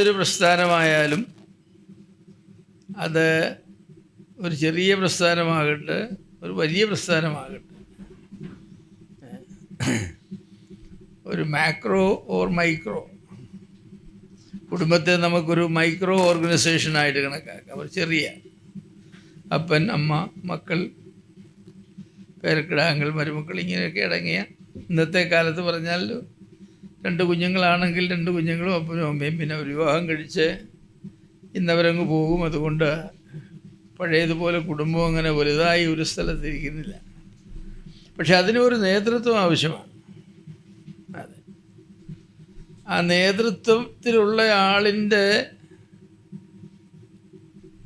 ഏതൊരു പ്രസ്ഥാനമായാലും അത് ഒരു ചെറിയ പ്രസ്ഥാനമാകട്ടെ, ഒരു വലിയ പ്രസ്ഥാനമാകട്ടെ, ഒരു മാക്രോ ഓർ മൈക്രോ കുടുംബത്തെ നമുക്കൊരു മൈക്രോ ഓർഗനൈസേഷനായിട്ട് കണക്കാക്കാം. ഒരു ചെറിയ അപ്പൻ, അമ്മ, മക്കൾ, പേരക്കിടാങ്ങൾ, മരുമക്കൾ, ഇങ്ങനെയൊക്കെ അടങ്ങിയ, ഇന്നത്തെ കാലത്ത് പറഞ്ഞാൽ 2 കുഞ്ഞുങ്ങളാണെങ്കിൽ 2 കുഞ്ഞുങ്ങളും അപ്പനും അമ്മയും, പിന്നെ ഒരു വിവാഹം കഴിച്ച് ഇന്നവരങ്ങ് പോകും. അതുകൊണ്ട് പഴയതുപോലെ കുടുംബം അങ്ങനെ വലുതായി ഒരു സ്ഥലത്തിരിക്കുന്നില്ല. പക്ഷെ അതിനൊരു നേതൃത്വം ആവശ്യമാണ്. അതെ, ആ നേതൃത്വത്തിലുള്ള ആളിൻ്റെ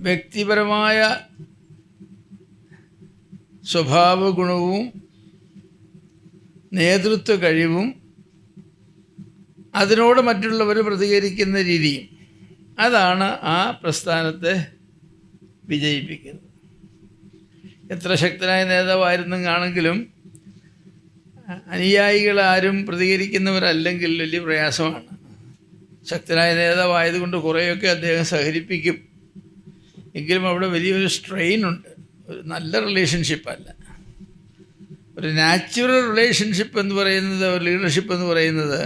വ്യക്തിപരമായ സ്വഭാവ ഗുണവും നേതൃത്വ കഴിവും അതിനോട് മറ്റുള്ളവർ പ്രതികരിക്കുന്ന രീതിയും അതാണ് ആ പ്രസ്ഥാനത്തെ വിജയിപ്പിക്കുന്നത്. എത്ര ശക്തനായ നേതാവായിരുന്നെങ്കിലും അനുയായികളാരും പ്രതികരിക്കുന്നവരല്ലെങ്കിൽ വലിയ പ്രയാസമാണ്. ശക്തനായ നേതാവായതുകൊണ്ട് കുറേയൊക്കെ അദ്ദേഹം സഹകരിപ്പിക്കും, എങ്കിലും അവിടെ വലിയൊരു സ്ട്രെയിനുണ്ട്. ഒരു നല്ല റിലേഷൻഷിപ്പല്ല. ഒരു നാച്ചുറൽ റിലേഷൻഷിപ്പ് എന്ന് പറയുന്നത്, ഒരു ലീഡർഷിപ്പ് എന്ന് പറയുന്നത്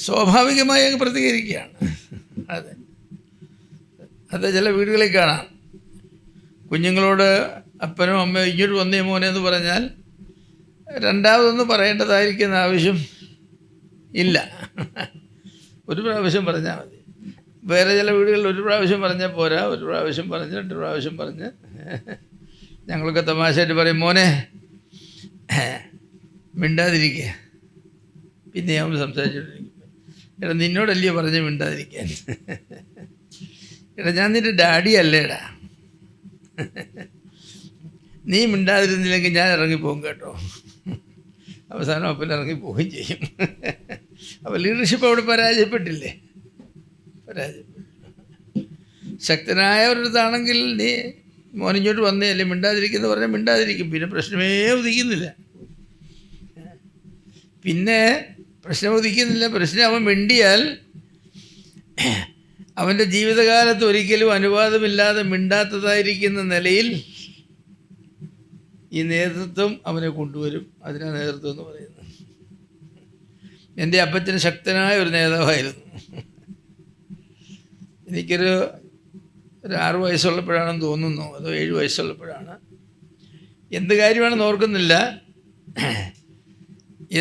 സ്വാഭാവികമായി അങ്ങ് പ്രതികരിക്കുകയാണ്. അത് ചില വീടുകളിൽ കാണാം. കുഞ്ഞുങ്ങളോട് അപ്പനോ അമ്മയോ ഇങ്ങോട്ട് വന്നേ മോനെ എന്ന് പറഞ്ഞാൽ രണ്ടാമതൊന്നും പറയേണ്ടതായിരിക്കുന്ന ആവശ്യം ഇല്ല. ഒരു പ്രാവശ്യം പറഞ്ഞാൽ മതി. വേറെ ചില വീടുകളിൽ ഒരു പ്രാവശ്യം പറഞ്ഞാൽ പോരാ, ഒരു പ്രാവശ്യം പറഞ്ഞ് 2 പ്രാവശ്യം പറഞ്ഞ് ഞങ്ങളൊക്കെ തമാശയായിട്ട് പറയും, മോനെ മിണ്ടാതിരിക്കുക. പിന്നെ നമ്മൾ സംസാരിച്ചുകൊണ്ടിരിക്കും. എടാ നിന്നോടല്ലയോ പറഞ്ഞ് മിണ്ടാതിരിക്കാൻ. എടാ ഞാൻ നിൻ്റെ ഡാഡി അല്ലേടാ, നീ മിണ്ടാതിരുന്നില്ലെങ്കിൽ ഞാൻ ഇറങ്ങിപ്പോകും കേട്ടോ. അവസാനം അപ്പം ഇറങ്ങിപ്പോവുകയും ചെയ്യും. അപ്പോൾ ലീഡർഷിപ്പ് അവിടെ പരാജയപ്പെട്ടില്ലേ? പരാജയപ്പെട്ടു. ശക്തനായ ഒരിടത്താണെങ്കിൽ നീ മോനിങ്ങോട്ട് വന്നേ അല്ലേ മിണ്ടാതിരിക്കുന്നു പറഞ്ഞാൽ മിണ്ടാതിരിക്കും. പിന്നെ പ്രശ്നമേ ഉദിക്കുന്നില്ല. പ്രശ്നം അവൻ മിണ്ടിയാൽ അവൻ്റെ ജീവിതകാലത്ത് ഒരിക്കലും അനുവാദമില്ലാതെ മിണ്ടാത്തതായിരിക്കുന്ന നിലയിൽ ഈ നേതൃത്വം അവനെ കൊണ്ടുവരും. അതിനാണ് നേതൃത്വം എന്ന് പറയുന്നത്. എൻ്റെ അപ്പച്ചന് ശക്തനായ ഒരു നേതാവായിരുന്നു. എനിക്കൊരു 6 വയസ്സുള്ളപ്പോഴാണെന്ന് തോന്നുന്നു, അതോ 7 വയസ്സുള്ളപ്പോഴാണ്, എന്ത് കാര്യമാണെന്ന് ഓർക്കുന്നില്ല,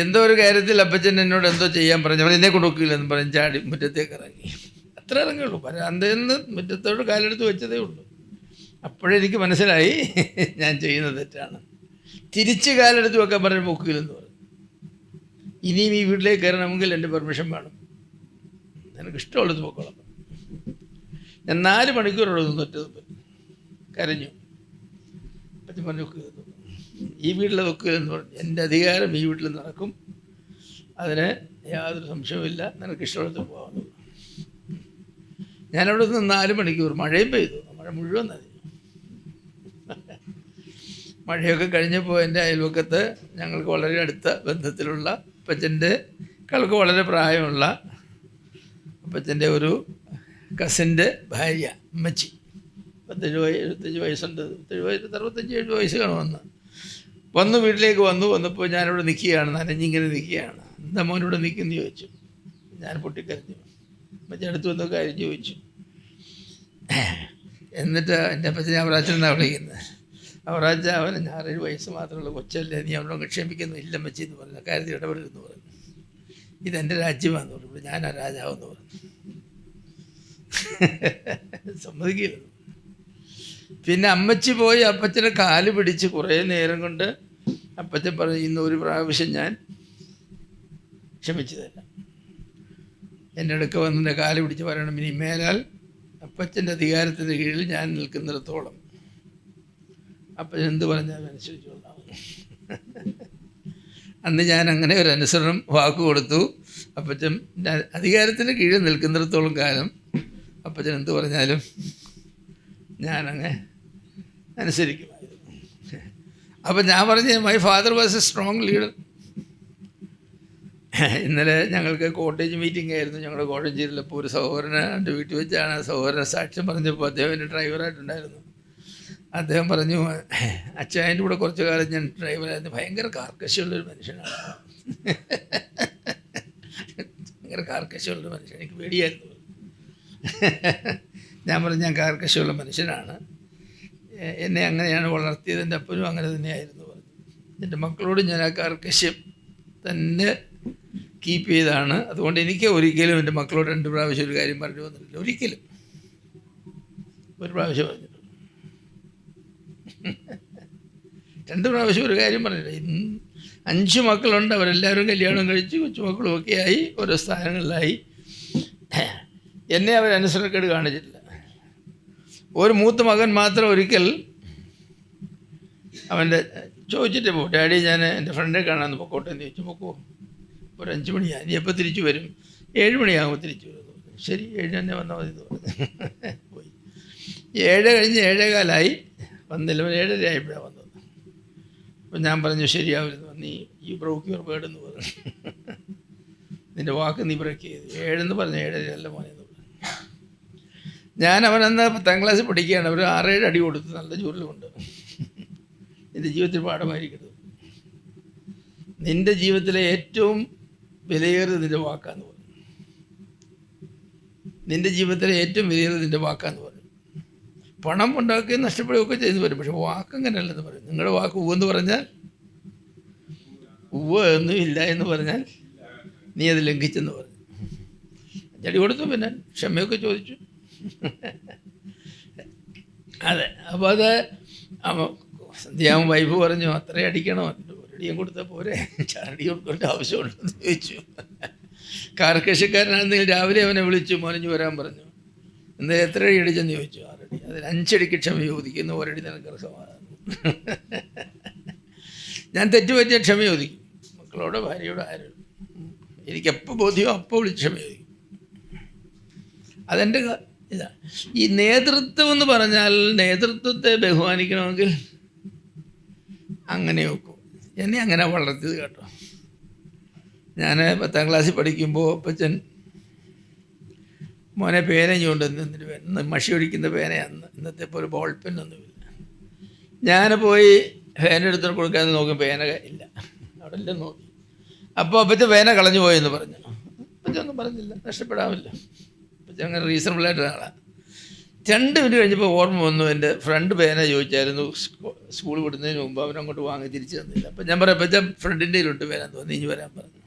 എന്തോ ഒരു കാര്യത്തിൽ അപ്പച്ചൻ എന്നോട് എന്തോ ചെയ്യാൻ പറഞ്ഞു. എന്നെ കൊണ്ടുവക്കില്ലെന്ന് പറഞ്ഞ് ചാടി മുറ്റത്തേക്ക് ഇറങ്ങി. അത്ര ഇറങ്ങുള്ളൂ. വരാന്തയിൽ മുറ്റത്തോട് കാലെടുത്ത് വെച്ചതേ ഉള്ളൂ. അപ്പോഴെനിക്ക് മനസ്സിലായി ഞാൻ ചെയ്യുന്നത് തെറ്റാണ്. തിരിച്ച് കാലെടുത്ത് വെക്കാൻ പറഞ്ഞ് പൊക്കില്ലെന്ന് പറഞ്ഞു. ഇനിയും ഈ വീട്ടിലേക്ക് കയറണമെങ്കിൽ എൻ്റെ പെർമിഷൻ വേണം, എനിക്ക് ഇഷ്ടമുള്ളത് പൊക്കോളാം. ഞാൻ 4 മണിക്കൂറുള്ളത് തൊറ്റത് കരഞ്ഞു. പറ്റി പറഞ്ഞു ഈ വീട്ടിലെ വെക്കില്ലെന്ന് പറഞ്ഞു. എൻ്റെ അധികാരം ഈ വീട്ടിൽ നടക്കും, അതിന് യാതൊരു സംശയവുമില്ല, നിനക്ക് ഇഷ്ടമുള്ളത് പോകാമെന്ന്. ഞാനവിടെ നിന്ന് 4 മണിക്കൂർ, മഴയും പെയ്തു, മഴ മുഴുവൻ നനഞ്ഞു. മഴയൊക്കെ കഴിഞ്ഞപ്പോൾ എൻ്റെ അയൽവക്കത്ത് ഞങ്ങൾക്ക് വളരെ അടുത്ത ബന്ധത്തിലുള്ള അപ്പച്ചൻ്റെ കൾക്ക് വളരെ പ്രായമുള്ള അപ്പച്ചൻ്റെ ഒരു കസിൻ്റെ ഭാര്യ അമ്മച്ചി, 75 വയസ്സുണ്ട്, 65 വയസ്സ് കാണും, വന്നു വീട്ടിലേക്ക് വന്നപ്പോൾ ഞാനിവിടെ നിൽക്കുകയാണ്, നനഞ്ഞിങ്ങനെ നിൽക്കുകയാണ്. എന്താ മോനിവിടെ നിൽക്കുന്നു ചോദിച്ചു. ഞാൻ പൊട്ടിക്കരഞ്ഞു. അമ്മച്ചി അടുത്ത് വന്ന കാര്യം ചോദിച്ചു. എന്നിട്ട് എൻ്റെ അപ്പച്ചനെ അവറാച്ചൻ എന്നാണ് വിളിക്കുന്നത്. അവറാച്ച, അവന് 6 വയസ്സ് മാത്രമുള്ള കൊച്ചല്ലേ, നീ അവനോട് ക്ഷമിക്കുന്നു. ഇല്ല അമ്മച്ചി എന്ന് പറഞ്ഞു, കാര്യത്തിൽ ഇടപെടരുതെന്ന് പറഞ്ഞു. ഇതെൻ്റെ രാജ്യമാണെന്ന് പറഞ്ഞു. ഇവിടെ ഞാനാ രാജാവെന്ന് പറഞ്ഞു. സമ്മതിക്കില്ല. പിന്നെ അമ്മച്ചി പോയി അപ്പച്ചനെ കാല് പിടിച്ച് കുറേ നേരം കൊണ്ട് അപ്പച്ചൻ പറഞ്ഞു, ഇന്ന് ഒരു പ്രാവശ്യം ഞാൻ ക്ഷമിച്ചു തരാം. എൻ്റെ അടുക്ക വന്ന് എൻ്റെ കാല് പിടിച്ച് പറയണം, ഇനി മേലാൽ അപ്പച്ചൻ്റെ അധികാരത്തിൻ്റെ കീഴിൽ ഞാൻ നിൽക്കുന്നിടത്തോളം അപ്പച്ചൻ എന്ത് പറഞ്ഞാൽ അനുസരിച്ചുകൊള്ളാം. അന്ന് ഞാൻ അങ്ങനെ ഒരു അനുസരണം വാക്ക് കൊടുത്തു. അപ്പച്ചൻ അധികാരത്തിൻ്റെ കീഴിൽ നിൽക്കുന്നിടത്തോളം കാലം അപ്പച്ചൻ എന്ത് പറഞ്ഞാലും ഞാനങ്ങ് അനുസരിക്കുമായിരുന്നു. അപ്പം ഞാൻ പറഞ്ഞ my father was A strong leader. ഇന്നലെ ഞങ്ങൾക്ക് കോട്ടേജ് മീറ്റിംഗ് ആയിരുന്നു ഞങ്ങളുടെ കോഴഞ്ചേരിയിൽ. അപ്പോൾ ഒരു സഹോദരനെ എൻ്റെ വീട്ടിൽ വെച്ചാണ് ആ സഹോദരനെ സാക്ഷ്യം പറഞ്ഞപ്പോൾ അദ്ദേഹം എൻ്റെ ഡ്രൈവറായിട്ടുണ്ടായിരുന്നു. അദ്ദേഹം പറഞ്ഞു, അച്ചായൻ്റെ കൂടെ കുറച്ച് കാലം ഞാൻ ഡ്രൈവറായിരുന്നു, ഭയങ്കര കാർക്കശ്യമുള്ളൊരു മനുഷ്യനാണ്, ഭയങ്കര കാർക്കശ്യമുള്ളൊരു മനുഷ്യൻ, എനിക്ക് പേടിയായിരുന്നു. ഞാൻ പറഞ്ഞു, ഞാൻ കാർക്കശ്യമുള്ള മനുഷ്യനാണ്, എന്നെ അങ്ങനെയാണ് വളർത്തിയത്, എൻ്റെ അപ്പനും അങ്ങനെ തന്നെയായിരുന്നു പറഞ്ഞു. എൻ്റെ മക്കളോട് ഞാൻ ആ കാർക്കശ്യം തന്നെ കീപ്പ് ചെയ്താണ്. അതുകൊണ്ട് എനിക്ക് ഒരിക്കലും എൻ്റെ മക്കളോട് 2 പ്രാവശ്യം ഒരു കാര്യം പറഞ്ഞു വന്നിട്ടില്ല, ഒരിക്കലും. ഒരു പ്രാവശ്യം പറഞ്ഞു, 2 പ്രാവശ്യം ഒരു കാര്യം പറഞ്ഞില്ല. 5 മക്കളുണ്ട്, അവരെല്ലാവരും കല്യാണം കഴിച്ച് കൊച്ചുമക്കളും ഒക്കെ ആയി, ഓരോ സ്ഥാനങ്ങളിലായി. എന്നെ അവരനുസരണക്കേട് കാണിച്ചിട്ടില്ല. ഒരു മൂത്ത മകൻ മാത്രം ഒരിക്കൽ അവൻ്റെ ചോദിച്ചിട്ട് പോകും, ഡാഡി ഞാൻ എൻ്റെ ഫ്രണ്ടെ കാണാമെന്ന് പൊക്കോട്ടെ എന്ന് ചോദിച്ചു. പൊക്കോ, ഒരു 5 മണിയാണ്, ഇനി എപ്പോൾ തിരിച്ചു വരും? 7 മണിയാകുമ്പോൾ തിരിച്ചു വരും. ശരി, 7 തന്നെ വന്നാൽ മതി എന്ന് പറഞ്ഞു. പോയി 7 കഴിഞ്ഞ് 7:15 വന്നില്ല, 7:30 ആയപ്പോഴാണ് വന്നത്. അപ്പം ഞാൻ പറഞ്ഞു, ശരിയാവരുന്നു, നീ ഈ ബ്രോക്ക് യുവർ വേർഡ് എന്ന് പറഞ്ഞു, നിൻ്റെ വാക്ക് നീ ബ്രേക്ക് ചെയ്തു. 7 പറഞ്ഞു, 7:30 അല്ല മോനെ എന്ന് പറഞ്ഞു. ഞാൻ അവനെന്ന് 10ാം ക്ലാസ്സിൽ പഠിക്കുകയാണ്. അവർ 6-7 അടി കൊടുത്ത് നല്ല ജോലിയുണ്ട്. നിൻ്റെ ജീവിതത്തിൽ പാഠമായിരിക്കരുത്, നിൻ്റെ ജീവിതത്തിലെ ഏറ്റവും വിലയേറിയത് നിൻ്റെ വാക്കാന്ന് പറഞ്ഞു. നിൻ്റെ ജീവിതത്തിലെ ഏറ്റവും വിലയേറിയത് നിൻ്റെ വാക്കാന്ന് പറഞ്ഞു. പണം ഉണ്ടാക്കുകയും നഷ്ടപ്പെടുകയൊക്കെ ചെയ്തു വരും, പക്ഷെ വാക്കങ്ങനെയല്ലെന്ന് പറയും. നിങ്ങളുടെ വാക്ക് ഉവ്വെന്ന് പറഞ്ഞാൽ ഉവ്വ് എന്നും ഇല്ല എന്ന് പറഞ്ഞാൽ നീ അത് ലംഘിച്ചെന്ന് പറഞ്ഞു. അടി കൊടുത്തു, പിന്നെ ക്ഷമയൊക്കെ ചോദിച്ചു. അതെ, അപ്പോൾ അത് സന്ധ്യാവും വൈഫ് പറഞ്ഞു, അത്രയും അടിക്കണോ, ഒരടിയും കൊടുത്താൽ പോരെ, ചാരടി കൊടുക്കേണ്ട ആവശ്യമുണ്ടെന്ന് ചോദിച്ചു. കാർക്കശ്യക്കാരനാണെന്നെങ്കിൽ രാവിലെ അവനെ വിളിച്ചു, മോനഞ്ഞു വരാൻ പറഞ്ഞു. എന്നാൽ എത്ര അടി അടിച്ചെന്ന് ചോദിച്ചു. 6 അടി. അതിൽ 5 അടിക്ക് ക്ഷമ ചോദിക്കുന്നു, 1 അടി നിനക്ക് സമാധാനം. ഞാൻ തെറ്റുപറ്റിയ ക്ഷമ ചോദിക്കും, മക്കളോട് ഭാര്യയോട് ആരും. എനിക്കെപ്പോൾ ബോധ്യമോ അപ്പോൾ വിളിച്ച് ക്ഷമ ചോദിക്കും. അതെൻ്റെ ഇതാണ്. ഈ നേതൃത്വം എന്ന് പറഞ്ഞാൽ, നേതൃത്വത്തെ ബഹുമാനിക്കണമെങ്കിൽ അങ്ങനെ വെക്കും. എന്നെ അങ്ങനെ വളർത്തിയത് കേട്ടോ. ഞാൻ 10ാം ക്ലാസ്സിൽ പഠിക്കുമ്പോൾ അപ്പച്ചൻ മോനെ പേന ചൂണ്ടുന്ന മഷി ഒഴിക്കുന്ന പേനയാണ്, ഇന്നത്തെ ഇപ്പോൾ ഒരു ബോൾ പെന്നൊന്നുമില്ല. ഞാൻ പോയി പേന എടുത്തിട്ട് കൊടുക്കാൻ നോക്കും, പേന ഇല്ല, അവിടെ എല്ലാം നോക്കി. അപ്പോൾ അപ്പച്ചൻ പേന കളഞ്ഞു പോയെന്ന് പറഞ്ഞു. അപ്പച്ചൻ ഒന്നും പറഞ്ഞില്ല, നഷ്ടപ്പെടാമില്ല. അപ്പച്ചൻ അങ്ങനെ റീസണബിളായിട്ട് ആളാണ്. 2 മിനിറ്റ് കഴിഞ്ഞപ്പോൾ ഓർമ്മ വന്നു, എൻ്റെ ഫ്രണ്ട് പേന ചോദിച്ചായിരുന്നു സ്കൂൾ വിടുന്നതിന് മുമ്പ്, അവനങ്ങോട്ട് വാങ്ങി തിരിച്ചു തന്നില്ല. അപ്പം ഞാൻ പറയാം, അപ്പച്ച ഫ്രണ്ടിൻ്റെ കയ്യിലോട്ട് പേന തോന്നി, നീ വരാൻ പറഞ്ഞു.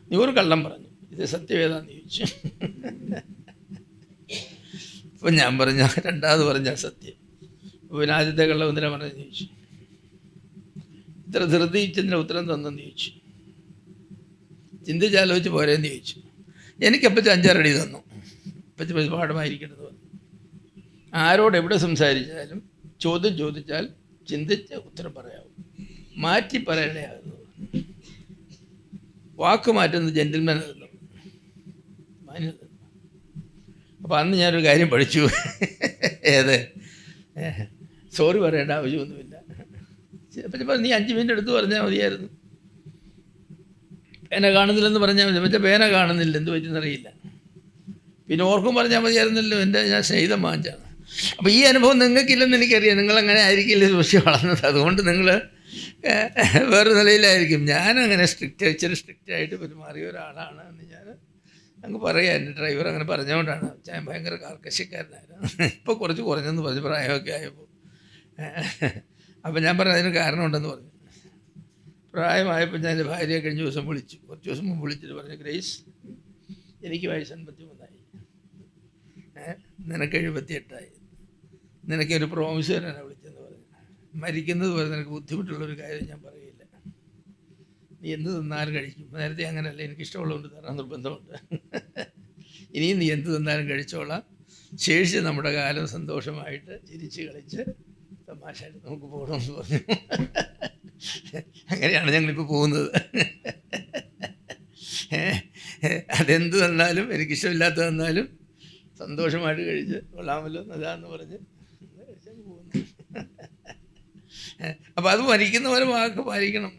നീ ഒരു കള്ളം പറഞ്ഞു, ഇത് സത്യമേതാന്ന് ചോദിച്ചു. അപ്പം ഞാൻ പറഞ്ഞ 2ാമത് പറഞ്ഞ സത്യം. അപ്പോൾ പിന്നെ ആദ്യത്തെ കള്ളം എന്തിനാ പറഞ്ഞതെന്ന് ചോദിച്ചു. ഇത്ര ധൃതിച്ചതിൻ്റെ ഉത്തരം തന്നെന്ന് ചോദിച്ചു. ചിന്തിച്ചാലോചിച്ച് പോരേന്ന് ചോദിച്ചു. എനിക്കപ്പച്ച 5-6 അടി തന്നു. അപ്പച്ച പാഠമായിരിക്കണമെന്ന് പറഞ്ഞു. ആരോട് എവിടെ സംസാരിച്ചാലും ചോദ്യം ചോദിച്ചാൽ ചിന്തിച്ച് ഉത്തരം പറയാവും, മാറ്റി പറയണയാകുന്നു. വാക്ക് മാറ്റുന്നത് ജെന്റിൽമാൻ അല്ലെന്ന്. അപ്പോൾ അന്ന് ഞാനൊരു കാര്യം പഠിച്ചു. ഏത്? സോറി പറയേണ്ട ആവശ്യമൊന്നുമില്ല. അപ്പം നീ 5 മിനിറ്റ് എടുത്ത് പറഞ്ഞാൽ മതിയായിരുന്നു. പേന കാണുന്നില്ലെന്ന് പറഞ്ഞാൽ മതി. മറ്റേ പേന കാണുന്നില്ല, എന്ത് പറ്റുന്നറിയില്ല. പിന്നെ ഓർക്കും പറഞ്ഞാൽ മതിയായിരുന്നല്ലോ, ഞാൻ സ്നേഹിതം വാങ്ങിച്ചാണ്. അപ്പോൾ ഈ അനുഭവം നിങ്ങൾക്കില്ലെന്ന് എനിക്കറിയാം, നിങ്ങളങ്ങനെ ആയിരിക്കില്ല സൂക്ഷിച്ച് വളർന്നത്. അതുകൊണ്ട് നിങ്ങൾ വേറെ നിലയിലായിരിക്കും. ഞാനങ്ങനെ ഇച്ചിരി സ്ട്രിക്റ്റായിട്ട് പെരുമാറിയ ഒരാളാണ് എന്ന് ഞാൻ അങ്ങ് പറയാം. എൻ്റെ ഡ്രൈവർ അങ്ങനെ പറഞ്ഞുകൊണ്ടാണ്. ഞാൻ ഭയങ്കര കാർക്കശ്യക്കാരനായിരുന്നു. ഇപ്പോൾ കുറച്ച് കുറഞ്ഞെന്ന് പറഞ്ഞു, പ്രായമൊക്കെ ആയപ്പോൾ. അപ്പോൾ ഞാൻ പറഞ്ഞു അതിന് കാരണമുണ്ടെന്ന് പറഞ്ഞു. പ്രായമായപ്പോൾ ഞാൻ എൻ്റെ ഭാര്യയെ കഴിഞ്ഞ ദിവസം വിളിച്ചു, കുറച്ച് ദിവസം മുമ്പ് വിളിച്ചിട്ട് പറഞ്ഞു, ഗ്രേസ്, എനിക്ക് വയസ്സ് 53ആയി, നിനക്ക് 78ആയി, നിനക്കൊരു പ്രോമിസ് തരാനാണ് വിളിച്ചെന്ന് പറഞ്ഞു. മരിക്കുന്നത് വരെ നിനക്ക് ബുദ്ധിമുട്ടുള്ളൊരു കാര്യം ഞാൻ പറയില്ല, നീ എന്ത് തിന്നാലും കഴിക്കും. നേരത്തെ അങ്ങനെയല്ല, എനിക്കിഷ്ടമുള്ളതുകൊണ്ട് തരാൻ നിർബന്ധമുണ്ട്. ഇനിയും നീ എന്ത് തിന്നാലും കഴിച്ചോളാം, ശേഷിച്ച് നമ്മുടെ കാലം സന്തോഷമായിട്ട് ചിരിച്ച് കളിച്ച് തമാശയായിട്ട് നമുക്ക് പോകണമെന്ന് പറഞ്ഞു. അങ്ങനെയാണ് ഞങ്ങളിപ്പോൾ പോകുന്നത്. അതെന്ത് തന്നാലും, എനിക്കിഷ്ടമില്ലാത്ത തന്നാലും സന്തോഷമായിട്ട് കഴിച്ച് കൊള്ളാമല്ലോ എന്നതാന്ന് പറഞ്ഞ് കഴിച്ചങ്ങ് പോകുന്നു. അപ്പോൾ അത് മരിക്കുന്നവരെ വാക്ക് പാലിക്കണം.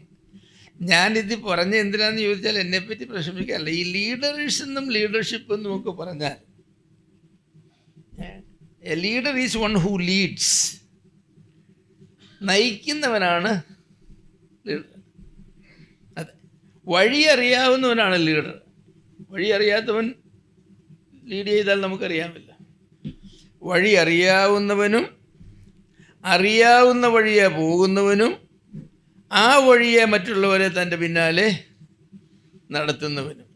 ഞാനിത് പറഞ്ഞ എന്തിനാന്ന് ചോദിച്ചാൽ എന്നെപ്പറ്റി പ്രശംസിക്കാറില്ല. ഈ ലീഡേഴ്സെന്നും ലീഡർഷിപ്പ് എന്നും ഒക്കെ പറഞ്ഞാൽ a leader is one who leads. നയിക്കുന്നവനാണ് ലീഡർ. അതെ, വഴി അറിയാവുന്നവനാണ് ലീഡർ. വഴി അറിയാത്തവൻ ലീഡ് ചെയ്താൽ നമുക്കറിയാമില്ല. വഴി അറിയാവുന്നവനും അറിയാവുന്ന വഴിയെ പോകുന്നവനും ആ വഴിയെ മറ്റുള്ളവരെ തൻ്റെ പിന്നാലെ നടത്തുന്നവനും,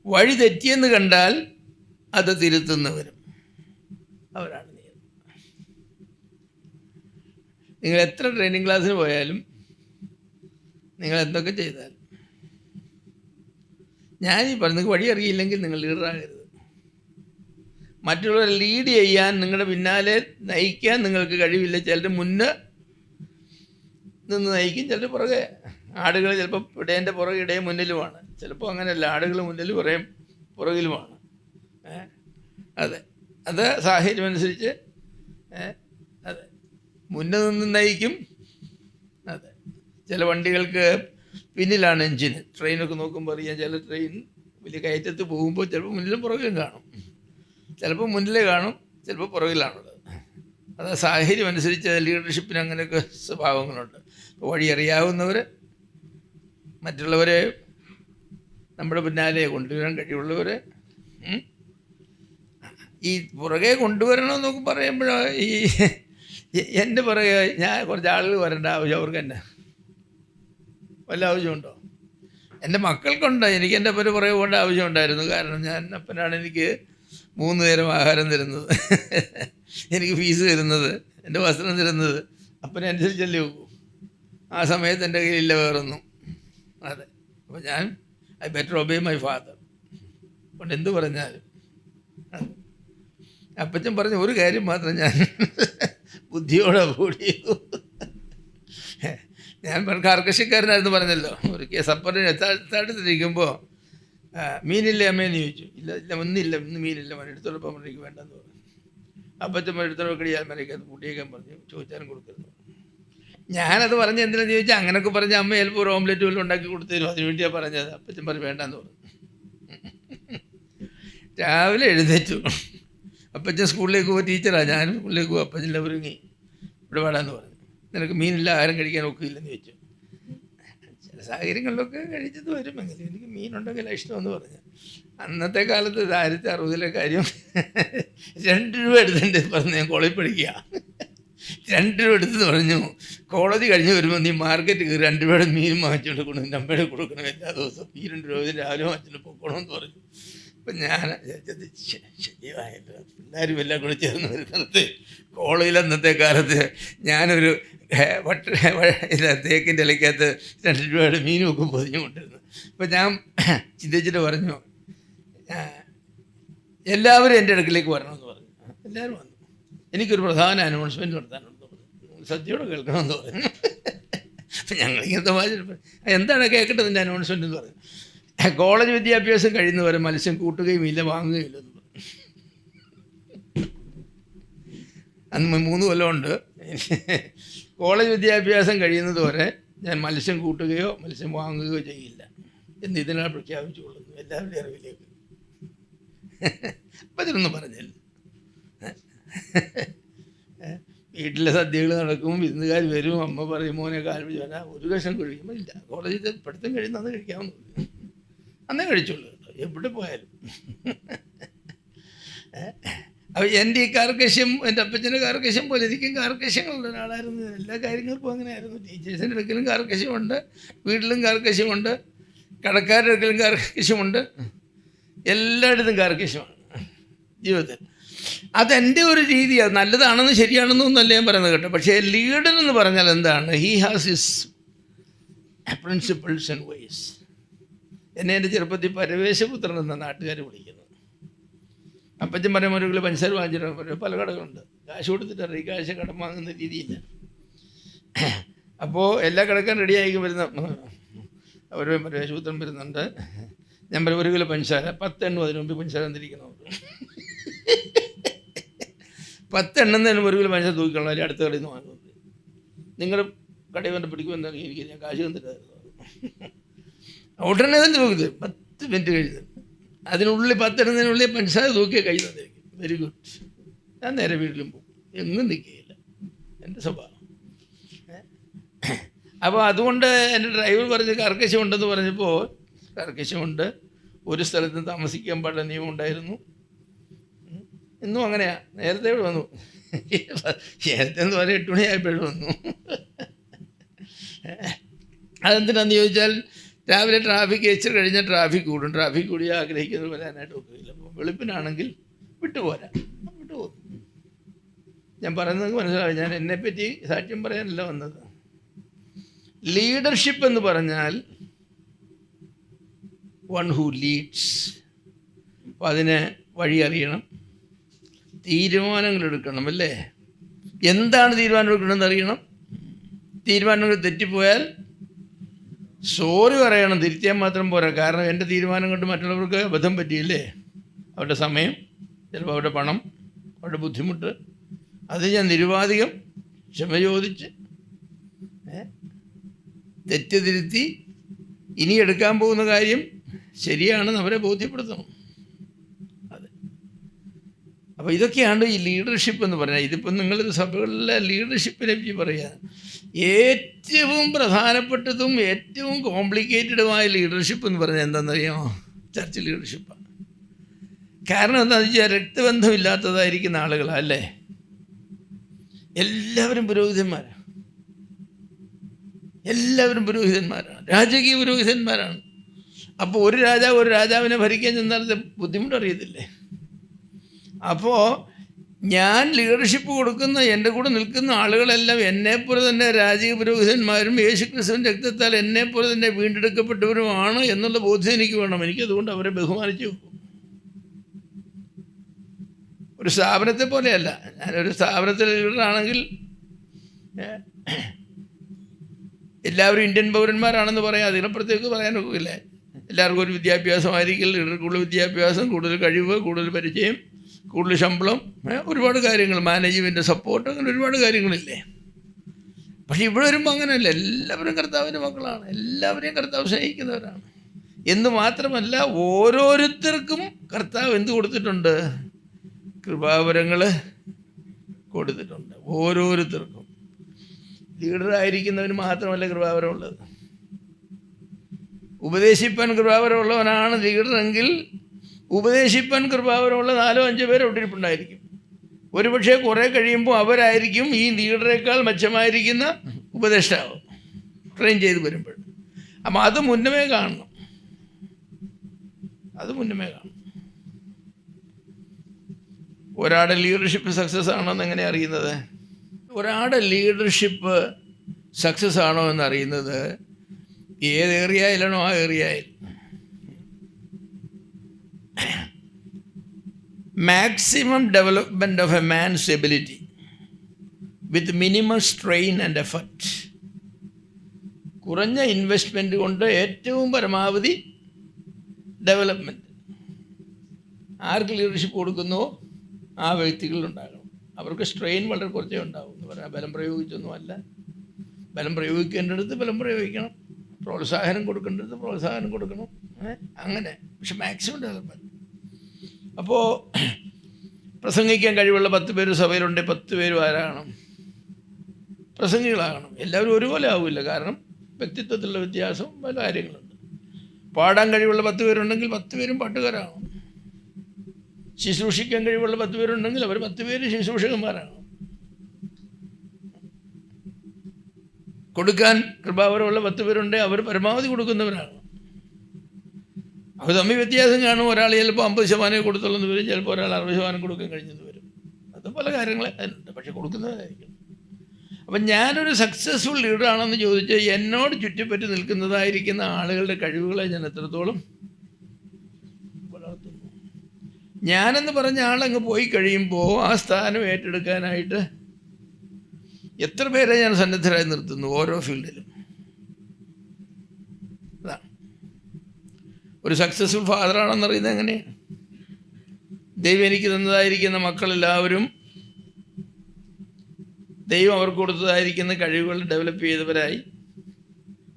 വഴി തെറ്റിയെന്ന് കണ്ടാൽ അത് തിരുത്തുന്നവനും, അവരാണ് നീതി. നിങ്ങൾ എത്ര ട്രെയിനിങ് ക്ലാസ്സിന് പോയാലും നിങ്ങൾ എന്തൊക്കെ ചെയ്താലും ഞാനീ പറഞ്ഞു, വഴി അറിയില്ലെങ്കിൽ നിങ്ങൾ ലീഡറാകരുത്. മറ്റുള്ളവരെ ലീഡ് ചെയ്യാൻ, നിങ്ങളുടെ പിന്നാലെ നയിക്കാൻ നിങ്ങൾക്ക് കഴിവില്ല. ചിലർ മുന്നേ നിന്ന് നയിക്കും, ചിലർ പുറകെ. ആടുകൾ ചിലപ്പോൾ ഇടേൻ്റെ പുറകെ ഇടയും മുന്നിലുമാണ്, ചിലപ്പോൾ അങ്ങനെയല്ല, ആടുകൾ മുന്നിൽ കുറേ പുറകിലുമാണ്. അതെ, അത് സാഹചര്യം അനുസരിച്ച് അതെ മുന്നേ നിന്ന് നയിക്കും. അതെ, ചില വണ്ടികൾക്ക് പിന്നിലാണ് എഞ്ചിന്. ട്രെയിനൊക്കെ നോക്കുമ്പോൾ അറിയാം, ചില ട്രെയിൻ വലിയ കയറ്റത്ത് പോകുമ്പോൾ ചിലപ്പോൾ മുന്നിലും പുറകിലും കാണും. ചിലപ്പോൾ മുന്നിലേ കാണും, ചിലപ്പോൾ പുറകിലാണുള്ളത്. അത് സാഹചര്യം അനുസരിച്ച് ലീഡർഷിപ്പിന് അങ്ങനെയൊക്കെ സ്വഭാവങ്ങളുണ്ട്. അപ്പോൾ വഴി അറിയാവുന്നവർ മറ്റുള്ളവരെ നമ്മുടെ പിന്നാലെ കൊണ്ടുവരാൻ കഴിവുള്ളവർ, ഈ പുറകെ കൊണ്ടുവരണമെന്നൊക്കെ പറയുമ്പോഴോ ഈ എൻ്റെ പുറകെ ഞാൻ കുറച്ച് ആളുകൾ വരേണ്ട ആവശ്യം അവർക്ക് തന്നെ വല്ല ആവശ്യമുണ്ടോ? എൻ്റെ മക്കൾക്കുണ്ട്, എനിക്ക് എൻ്റെ അപ്പന് പുറകെ പോകേണ്ട ആവശ്യമുണ്ടായിരുന്നു. കാരണം ഞാൻ അപ്പനാണ് എനിക്ക് 3 നേരം ആഹാരം തരുന്നത്, എനിക്ക് ഫീസ് തരുന്നത്, എൻ്റെ വസ്ത്രം തരുന്നത്. അപ്പനനുസരിച്ചല്ലേ പോകും. ആ സമയത്ത് എൻ്റെ കയ്യിലില്ല വേറൊന്നും. അതെ, അപ്പോൾ ഞാൻ I better obey my father. അതുകൊണ്ട് എന്ത് പറഞ്ഞാലും അപ്പച്ചൻ പറഞ്ഞ ഒരു കാര്യം മാത്രം ഞാൻ ബുദ്ധിയോടെ അവോയ്ഡ് ചെയ്തു. ഞാൻ കർക്കശക്കാരനായിരുന്നു പറഞ്ഞല്ലോ. ഒരു കേസ് അപ്പനെ എത്താടുത്തിരിക്കുമ്പോൾ മീനില്ലേ അമ്മയെന്ന് ചോദിച്ചു. ഇല്ല ഇല്ല, ഒന്നില്ല, ഇന്ന് മീനില്ല, എടുത്തോടൊപ്പം എനിക്ക് വേണ്ടെന്ന് പറഞ്ഞു. അപ്പച്ചൻ എടുത്തോടൊക്കെ ഞാൻ മരയ്ക്കകത്ത് കൂട്ടിയേക്കാൻ പറഞ്ഞു, ചോദിച്ചാലും കൊടുക്കരുത്. ഞാനത് പറഞ്ഞ് എന്തിനാന്ന് ചോദിച്ചാൽ അങ്ങനെയൊക്കെ പറഞ്ഞ് അമ്മ ചിലപ്പോൾ ഒരു ഓംലെറ്റ് വല്ലതും ഉണ്ടാക്കി കൊടുത്തരും, അതിന് വേണ്ടിയാണ് പറഞ്ഞത്. അപ്പച്ചൻ പറഞ്ഞു വേണ്ടെന്ന് പറഞ്ഞു. രാവിലെ എഴുന്നേറ്റു. അപ്പച്ചൻ സ്കൂളിലേക്ക് പോകുക, ടീച്ചറാണ്, ഞാനും സ്കൂളിലേക്ക് പോകും. അപ്പച്ചൻ്റെ ഒരുങ്ങി ഇവിടെ വേടാന്ന് പറഞ്ഞു. നിനക്ക് മീനില്ല, ആഹാരം കഴിക്കാൻ ഒക്കില്ലെന്ന് ചോദിച്ചു. ചില സാഹചര്യങ്ങളിലൊക്കെ കഴിച്ചത് വരുമെങ്കിലും എനിക്ക് മീനുണ്ടെങ്കിൽ ഇഷ്ടമെന്ന് പറഞ്ഞു. അന്നത്തെ കാലത്ത് 1960 കാര്യം 2 രൂപ എടുത്തിട്ട് പറഞ്ഞു, ഞാൻ കോളേജ് പഠിക്കുക. 2 രൂപ എടുത്തെന്ന് പറഞ്ഞു, കോളേജ് കഴിഞ്ഞ് വരുമ്പോൾ നീ മാർക്കറ്റ് കയറി 2 രൂപയുടെ മീൻ വാങ്ങിച്ചുകൊണ്ട് കൊടുക്കും, നമ്മുടെ കൊടുക്കണം എല്ലാ ദിവസവും. ഈ 2 രൂപ രാവിലെ വാങ്ങിച്ചിട്ട് പോകണമെന്ന് പറഞ്ഞു. അപ്പം ഞാൻ ശരിയായല്ലോ, പിള്ളേരും എല്ലാം കൂടെ ചേർന്ന് ഒരു സ്ഥലത്ത് കോളേജിൽ അന്നത്തെ കാലത്ത് ഞാനൊരു തേക്കിൻ്റെ ഇലയ്ക്കകത്ത് 2 രൂപയുടെ മീനും ഒക്കെ പൊതിഞ്ഞു കൊണ്ടിരുന്നു. അപ്പം ഞാൻ ചിന്തിച്ചിട്ട് പറഞ്ഞു, എല്ലാവരും എൻ്റെ അടുക്കിലേക്ക് വരണമെന്ന് പറഞ്ഞു. എല്ലാവരും വന്നു. എനിക്കൊരു പ്രധാന അനൗൺസ്മെൻറ്റ് നടത്താനുണ്ട്, സദ്യയോടെ കേൾക്കണമെന്ന് പറഞ്ഞു. അപ്പം ഞങ്ങളിങ്ങനത്തെ വാചകം, എന്താണ് കേൾക്കട്ടെ നിൻ്റെ അനൗൺസ്മെൻറ്റ് എന്ന് പറഞ്ഞു. കോളേജ് വിദ്യാഭ്യാസം കഴിയുന്നവരെ മത്സ്യം കൂട്ടുകയും ഇല്ല വാങ്ങുകയില്ലെന്ന് പറഞ്ഞു. അന്ന് 3 കൊല്ലമുണ്ട്. കോളേജ് വിദ്യാഭ്യാസം കഴിയുന്നത് വരെ ഞാൻ മത്സ്യം കൂട്ടുകയോ മത്സ്യം വാങ്ങുകയോ ചെയ്യില്ല എന്ന് ഇതിനാൽ പ്രഖ്യാപിച്ചുകൊള്ളുന്നു എല്ലാവരുടെയും അറിവിലേക്ക്. അപ്പം ഇതിനൊന്നും പറഞ്ഞില്ല. വീട്ടിലെ സദ്യകൾ നടക്കും, വിരുന്നുകാർ വരും, അമ്മ പറയും മോനെ കാൽപ്പിച്ച് വരാം, ഒരു കഷ്ണം കഴിക്കുമ്പോൾ ഇല്ല, കോളേജിൽ പഠിത്തം കഴിയുന്ന അന്ന് കഴിക്കാമെന്ന് പറഞ്ഞു. അന്നേ കഴിച്ചുള്ളൂ കേട്ടോ, എവിടെ പോയാലും. അപ്പോൾ എൻ്റെ ഈ കാർക്കശ്യം, എൻ്റെ അപ്പച്ചൻ്റെ കാർക്കശ്യം പോലെ എനിക്കും കാർക്കശ്യങ്ങളുള്ള ഒരാളായിരുന്നു. എല്ലാ കാര്യങ്ങൾക്കും അങ്ങനെയായിരുന്നു. ടീച്ചേഴ്സിൻ്റെ അടുക്കലും കാർക്കശ്യമുണ്ട്, വീട്ടിലും കാർക്കശ്യമുണ്ട്, കടക്കാരുടെ അടുക്കലും കാർക്കശ്യമുണ്ട്, എല്ലായിടത്തും കാർക്കശ്യമാണ് ജീവിതത്തിൽ. അതെൻ്റെ ഒരു രീതി, അത് നല്ലതാണെന്ന് ശരിയാണെന്നൊന്നല്ല ഞാൻ പറയുന്നത് കേട്ടോ. പക്ഷേ ലീഡർ എന്ന് പറഞ്ഞാൽ എന്താണ്? He has his principles and vase. എന്നെ എൻ്റെ ചെറുപ്പത്തിൽ പരവേശപുത്രൻ എന്ന നാട്ടുകാർ വിളിക്കുന്നത്. അപ്പച്ചൻ പറയുമ്പോൾ ഒരു കിലോ പഞ്ചസാര വാങ്ങിച്ചിട്ട് പറയും, പല കടകളുണ്ട്, കാശ് കൊടുത്തിട്ട് ഈ കാശ് കടം വാങ്ങുന്ന രീതിയില്ല. അപ്പോൾ എല്ലാ കടക്കാരും റെഡിയായി വരുന്ന അവർ പരവേശപുത്രൻ വരുന്നുണ്ട്. ഞാൻ പറയും 1 കിലോ പഞ്ചസാര, 10 എണ്ണം അതിന് മുമ്പ് പഞ്ചസാര തന്നിരിക്കണം. 10 എണ്ണത്തിന് 1 കിലോ പഞ്ചസാര തൂക്കിക്കൊള്ളാം, അല്ലെങ്കിൽ അടുത്ത കടയിൽ നിന്ന് വാങ്ങുന്നത്. നിങ്ങളുടെ കടയിൽ വന്ന് പിടിക്കുമെന്ന് എനിക്ക് ഞാൻ കാശ് തന്നിട്ടായിരുന്നു. ഉടനെ തന്നെ തൂക്കി 10 മിനിറ്റ് കഴിഞ്ഞ് അതിനുള്ളിൽ 10 ഇടുന്നതിനുള്ളിൽ പഞ്ചസാര തൂക്കിയ കൈ തന്നിരിക്കും. Very good. ഞാൻ നേരെ വീട്ടിലും പോകും, എങ്ങും നിൽക്കുകയില്ല. എൻ്റെ സ്വഭാവം. അപ്പോൾ അതുകൊണ്ട് എൻ്റെ ഡ്രൈവർ പറഞ്ഞ് കർക്കശമുണ്ടെന്ന് പറഞ്ഞപ്പോൾ, കർക്കശമുണ്ട്, ഒരു സ്ഥലത്ത് താമസിക്കാൻ പാടില്ല നിയമം ഉണ്ടായിരുന്നു. ഇന്നും അങ്ങനെയാണ്. നേരത്തെ ഇവിടെ വന്നു, നേരത്തെ എന്ന് പറഞ്ഞാൽ 8 മണിയായപ്പോഴും വന്നു. അതെന്തിനാന്ന് ചോദിച്ചാൽ രാവിലെ ട്രാഫിക് ഇച്ചിരി കഴിഞ്ഞാൽ ട്രാഫിക് കൂടും. ട്രാഫിക് കൂടി ആഗ്രഹിക്കുന്നത് വരാനായിട്ട് ഒക്കില്ല. അപ്പോൾ വെളുപ്പിനാണെങ്കിൽ വിട്ടുപോരാ, വിട്ടുപോകും. ഞാൻ പറയുന്നത് മനസ്സിലാവും. ഞാൻ എന്നെപ്പറ്റി സാക്ഷ്യം പറയാനല്ല വന്നത്. ലീഡർഷിപ്പ് എന്ന് പറഞ്ഞാൽ വൺ ഹൂ ലീഡ്സ്. അപ്പോൾ അതിന് വഴി അറിയണം, തീരുമാനങ്ങൾ എടുക്കണം, അല്ലേ? എന്താണ് തീരുമാനം എടുക്കണമെന്ന് അറിയണം. തീരുമാനങ്ങൾ തെറ്റിപ്പോയാൽ സോറി പറയണം, തിരുത്തിയാൽ മാത്രം പോരാ. കാരണം എൻ്റെ തീരുമാനം കൊണ്ട് മറ്റുള്ളവർക്ക് അബദ്ധം പറ്റിയില്ലേ? അവരുടെ സമയം, ചിലപ്പോൾ അവരുടെ പണം, അവരുടെ ബുദ്ധിമുട്ട്, അത് ഞാൻ നിരുപാധികം ക്ഷമ ചോദിച്ച് തെറ്റ് തിരുത്തി ഇനി എടുക്കാൻ പോകുന്ന കാര്യം ശരിയാണെന്ന് അവരെ ബോധ്യപ്പെടുത്തണം. അതെ. അപ്പോൾ ഇതൊക്കെയാണ് ഈ ലീഡർഷിപ്പ് എന്ന് പറഞ്ഞാൽ. ഇതിപ്പം നിങ്ങളിത് സഭകളിലെ ലീഡർഷിപ്പിനെ പറ്റി പറയുക. ഏറ്റവും പ്രധാനപ്പെട്ടതും ഏറ്റവും കോംപ്ലിക്കേറ്റഡുമായ ലീഡർഷിപ്പ് എന്ന് പറഞ്ഞാൽ എന്താണെന്നറിയാമോ? ചർച്ച് ലീഡർഷിപ്പാണ്. കാരണം എന്താണെന്ന് വെച്ചാൽ രക്തബന്ധമില്ലാത്തതായിരിക്കുന്ന ആളുകളാണ്, അല്ലേ? എല്ലാവരും പുരോഹിതന്മാരാണ്, എല്ലാവരും പുരോഹിതന്മാരാണ്, രാജകീയ പുരോഹിതന്മാരാണ്. അപ്പോൾ ഒരു രാജാവ് ഒരു രാജാവിനെ ഭരിക്കാൻ ചെന്നാൽ ബുദ്ധിമുട്ടറിയത്തില്ലേ? അപ്പോൾ ഞാൻ ലീഡർഷിപ്പ് കൊടുക്കുന്ന എൻ്റെ കൂടെ നിൽക്കുന്ന ആളുകളെല്ലാം എന്നെപ്പോലെ തന്നെ രാജകീയ പുരോഹിതന്മാരും യേശുക്രിസ്തുവിൻ്റെ രക്തത്താൽ എന്നെപ്പോലെ തന്നെ വീണ്ടെടുക്കപ്പെട്ടവരുമാണ് എന്നുള്ള ബോധ്യം എനിക്ക് വേണം. എനിക്കതുകൊണ്ട് അവരെ ബഹുമാനിച്ചു വെക്കും. ഒരു സ്ഥാപനത്തെ പോലെയല്ല. ഞാനൊരു സ്ഥാപനത്തിലെ ലീഡറാണെങ്കിൽ എല്ലാവരും ഇന്ത്യൻ പൗരന്മാരാണെന്ന് പറയാം, അതിനപ്പുറത്തേക്ക് പറയാനൊക്കില്ല. എല്ലാവർക്കും ഒരു വിദ്യാഭ്യാസമായിരിക്കും. ലീഡർ കൂടുതൽ വിദ്യാഭ്യാസം, കൂടുതൽ കഴിവ്, കൂടുതൽ പരിചയം, കൂടുതൽ ശമ്പളം, ഒരുപാട് കാര്യങ്ങൾ, മാനേജ്മെൻറ്റ് സപ്പോർട്ട്, അങ്ങനെ ഒരുപാട് കാര്യങ്ങളില്ലേ? പക്ഷേ ഇവിടെ വരുമ്പോൾ അങ്ങനെയല്ല. എല്ലാവരും കർത്താവിൻ്റെ മക്കളാണ്, എല്ലാവരെയും കർത്താവ് സ്നേഹിക്കുന്നവരാണ്. എന്ന് മാത്രമല്ല, ഓരോരുത്തർക്കും കർത്താവ് എന്ത് കൊടുത്തിട്ടുണ്ട്? കൃപാവരങ്ങൾ കൊടുത്തിട്ടുണ്ട്. ഓരോരുത്തർക്കും. ലീഡറായിരിക്കുന്നവന് മാത്രമല്ല കൃപാവരമുള്ളത്. ഉപദേശിപ്പാൻ കൃപാവരമുള്ളവനാണ് ലീഡറെങ്കിൽ ഉപദേശിപ്പാൻ കൃപാവരമുള്ള 4-5 പേർ അവിടെ ഇരിപ്പുണ്ടായിരിക്കും. ഒരുപക്ഷെ കുറേ കഴിയുമ്പോൾ അവരായിരിക്കും ഈ ലീഡറേക്കാൾ മെച്ചമായിരിക്കുന്ന ഉപദേഷ്ടാവ് ട്രെയിൻ ചെയ്ത് വരുമ്പോൾ. അപ്പം അത് മുന്നമേ കാണണം, അത് മുന്നമേ കാണണം. ഒരാളുടെ ലീഡർഷിപ്പ് സക്സസ് ആണോ എന്ന് എങ്ങനെ അറിയുന്നത്? ഒരാളുടെ ലീഡർഷിപ്പ് സക്സസ് ആണോ എന്നറിയുന്നത് ഏത് ഏറിയയിലാണോ ആ ഏറിയയിൽ. Maximum development of a man's ability with minimum strain and effort. കുറഞ്ഞ ഇൻവെസ്റ്റ്മെൻറ്റ് കൊണ്ട് ഏറ്റവും പരമാവധി ഡെവലപ്മെൻറ്റ്. ആർക്ക് ലീഡർഷിപ്പ് കൊടുക്കുന്നുവോ ആ വ്യക്തികളിലുണ്ടാകണം. അവർക്ക് സ്ട്രെയിൻ വളരെ കുറച്ചേ ഉണ്ടാവും എന്ന് പറയാം. ബലം പ്രയോഗിച്ചൊന്നുമല്ല. ബലം പ്രയോഗിക്കേണ്ടടുത്ത് ബലം പ്രയോഗിക്കണം, പ്രോത്സാഹനം കൊടുക്കേണ്ടടുത്ത് പ്രോത്സാഹനം കൊടുക്കണം, അങ്ങനെ. പക്ഷെ മാക്സിമം ഡെവലപ്മെൻറ്റ്. അപ്പോൾ പ്രസംഗിക്കാൻ കഴിവുള്ള 10 പേര് സഭയിലുണ്ടെങ്കിൽ 10 പേരും ആരാകണം? പ്രസംഗികളാകണം. എല്ലാവരും ഒരുപോലെ ആവില്ല, കാരണം വ്യക്തിത്വത്തിലുള്ള വ്യത്യാസം പല കാര്യങ്ങളുണ്ട്. പാടാൻ കഴിവുള്ള 10 പേരുണ്ടെങ്കിൽ 10 പേരും പാട്ടുകാരാകണം. ശുശ്രൂഷിക്കാൻ കഴിവുള്ള 10 പേരുണ്ടെങ്കിൽ അവർ 10 പേര് ശുശ്രൂഷകന്മാരാണ്. കൊടുക്കാൻ കൃപാവരമുള്ള 10 പേരുണ്ടെങ്കിൽ അവർ പരമാവധി കൊടുക്കുന്നവരാണ്. അവർ തമ്മിൽ വ്യത്യാസം കാണും. ഒരാൾ ചിലപ്പോൾ 50% കൊടുത്തുള്ളെന്ന് വരും, ചിലപ്പോൾ ഒരാൾ 60% കൊടുക്കാൻ കഴിഞ്ഞെന്ന് വരും. അത് പല കാര്യങ്ങൾ അതിനുണ്ട്, പക്ഷെ കൊടുക്കുന്നതായിരിക്കും. അപ്പം ഞാനൊരു സക്സസ്ഫുൾ ലീഡറാണെന്ന് ചോദിച്ചാൽ എന്നോട് ചുറ്റിപ്പറ്റി നിൽക്കുന്നതായിരിക്കുന്ന ആളുകളുടെ കഴിവുകളെ ഞാൻ എത്രത്തോളം വളർത്തുന്നു. ഞാനെന്ന് പറഞ്ഞ ആളങ്ങ് പോയി കഴിയുമ്പോൾ ആ സ്ഥാനം ഏറ്റെടുക്കാനായിട്ട് എത്ര പേരെ ഞാൻ സന്നദ്ധരായി നിർത്തുന്നു ഓരോ ഫീൽഡിലും. അതാണ് ഒരു സക്സസ്ഫുൾ ഫാദറാണെന്നറിയുന്നത് എങ്ങനെയാണ്? ദൈവം എനിക്ക് തന്നതായിരിക്കുന്ന മക്കളെല്ലാവരും ദൈവം അവർക്ക് കൊടുത്തതായിരിക്കുന്ന കഴിവുകൾ ഡെവലപ്പ് ചെയ്തവരായി,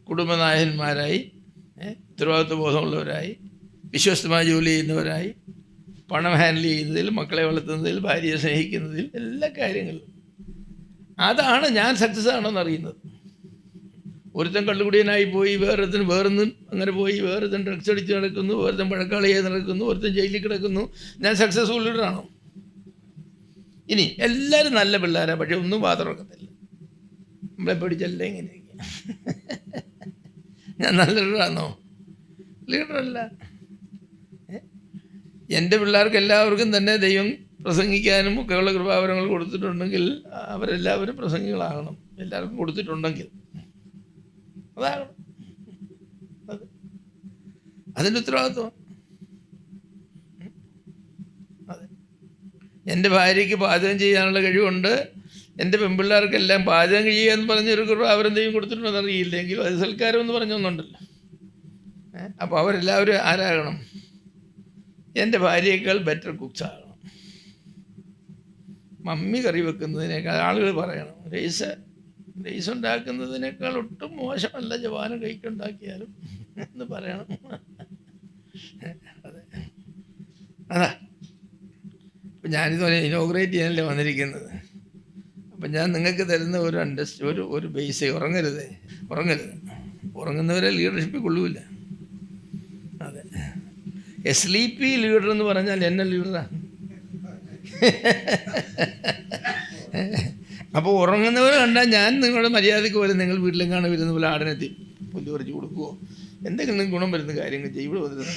കുടുംബനായകന്മാരായി, ഉത്തരവാദിത്വ ബോധമുള്ളവരായി, വിശ്വസ്തമായി ജോലി ചെയ്യുന്നവരായി, പണം ഹാൻഡിൽ ചെയ്യുന്നതിൽ, മക്കളെ വളർത്തുന്നതിൽ, ഭാര്യയെ സ്നേഹിക്കുന്നതിൽ, എല്ലാ കാര്യങ്ങളിലും. അതാണ് ഞാൻ സക്സസ് ആണെന്ന് അറിയുന്നത്. ഒരുത്തൻ കള്ളുകുടിയനായി പോയി, വേറൊന്നും അങ്ങനെ പോയി, വേറൊരുത്തൻ ഡ്രഗ്സ് അടിച്ച് നടക്കുന്നു, വേറൊരുത്തൻ പഴക്കാളിയായി നടക്കുന്നു, ഒരുത്തൻ ജയിലിൽ കിടക്കുന്നു. ഞാൻ സക്സസ്ഫുൾ ലീഡറാണോ? ഇനി എല്ലാവരും നല്ല പിള്ളേരാണ്, പക്ഷെ ഒന്നും വാതറക്കത്തില്ല. നമ്മളെ പഠിച്ചല്ല ഇങ്ങനെ. ഞാൻ നല്ല ലീഡറാണോ? ലീഡറല്ല. എൻ്റെ പിള്ളേർക്ക് എല്ലാവർക്കും തന്നെ ദൈവം പ്രസംഗിക്കാനും ഒക്കെയുള്ള കൃപാവരങ്ങൾ കൊടുത്തിട്ടുണ്ടെങ്കിൽ അവരെല്ലാവരും പ്രസംഗികളാകണം. എല്ലാവർക്കും കൊടുത്തിട്ടുണ്ടെങ്കിൽ അതാകണം. അതിൻ്റെ ഉത്തരവാദിത്വം. അതെ, എൻ്റെ ഭാര്യയ്ക്ക് പാചകം ചെയ്യാനുള്ള കഴിവുണ്ട്, എൻ്റെ പെൺപിള്ളേർക്കെല്ലാം പാചകം ചെയ്യുക എന്ന് പറഞ്ഞൊരു കൃപാവരെന്തെങ്കിലും കൊടുത്തിട്ടുണ്ടെന്ന് അറിയില്ലെങ്കിലും അത് സൽക്കാരം എന്ന് പറഞ്ഞൊന്നുണ്ടല്ലോ. അപ്പോൾ അവരെല്ലാവരും ആരാകണം? എൻ്റെ ഭാര്യയേക്കാൾ ബെറ്റർ കുക്സ് ആകണം. മമ്മി കറി വെക്കുന്നതിനേക്കാൾ ആളുകൾ പറയണം, റൈസ് ഉണ്ടാക്കുന്നതിനേക്കാൾ ഒട്ടും മോശമല്ല ജവാനം കൈക്കുണ്ടാക്കിയാലും എന്ന് പറയണം. അതെ, അതാ. അപ്പം ഞാനിതുപോലെ ഇനോഗ്രേറ്റ് ചെയ്യാനല്ലേ വന്നിരിക്കുന്നത്. അപ്പം ഞാൻ നിങ്ങൾക്ക് തരുന്ന ഒരു ബേസ്, ഉറങ്ങരുത്. ഉറങ്ങുന്നവരെ ലീഡർഷിപ്പിൽ കൊള്ളൂല്ല. അതെ, സ്ലീപ്പി ലീഡർ എന്ന് പറഞ്ഞാൽ എന്നെ ലീഡറാണ്. അപ്പോൾ ഉറങ്ങുന്നവർ കണ്ടാൽ ഞാൻ നിങ്ങളുടെ മര്യാദയ്ക്ക് പോലെ നിങ്ങൾ വീട്ടിലെങ്ങാണ് വരുന്ന പോലെ ആടിനെത്തി പുല്ല് പറിച്ച് കൊടുക്കുമോ, എന്തെങ്കിലും ഗുണം വരുന്ന കാര്യങ്ങൾ ചെയ്യും. ഇവിടെ വന്നിരുന്ന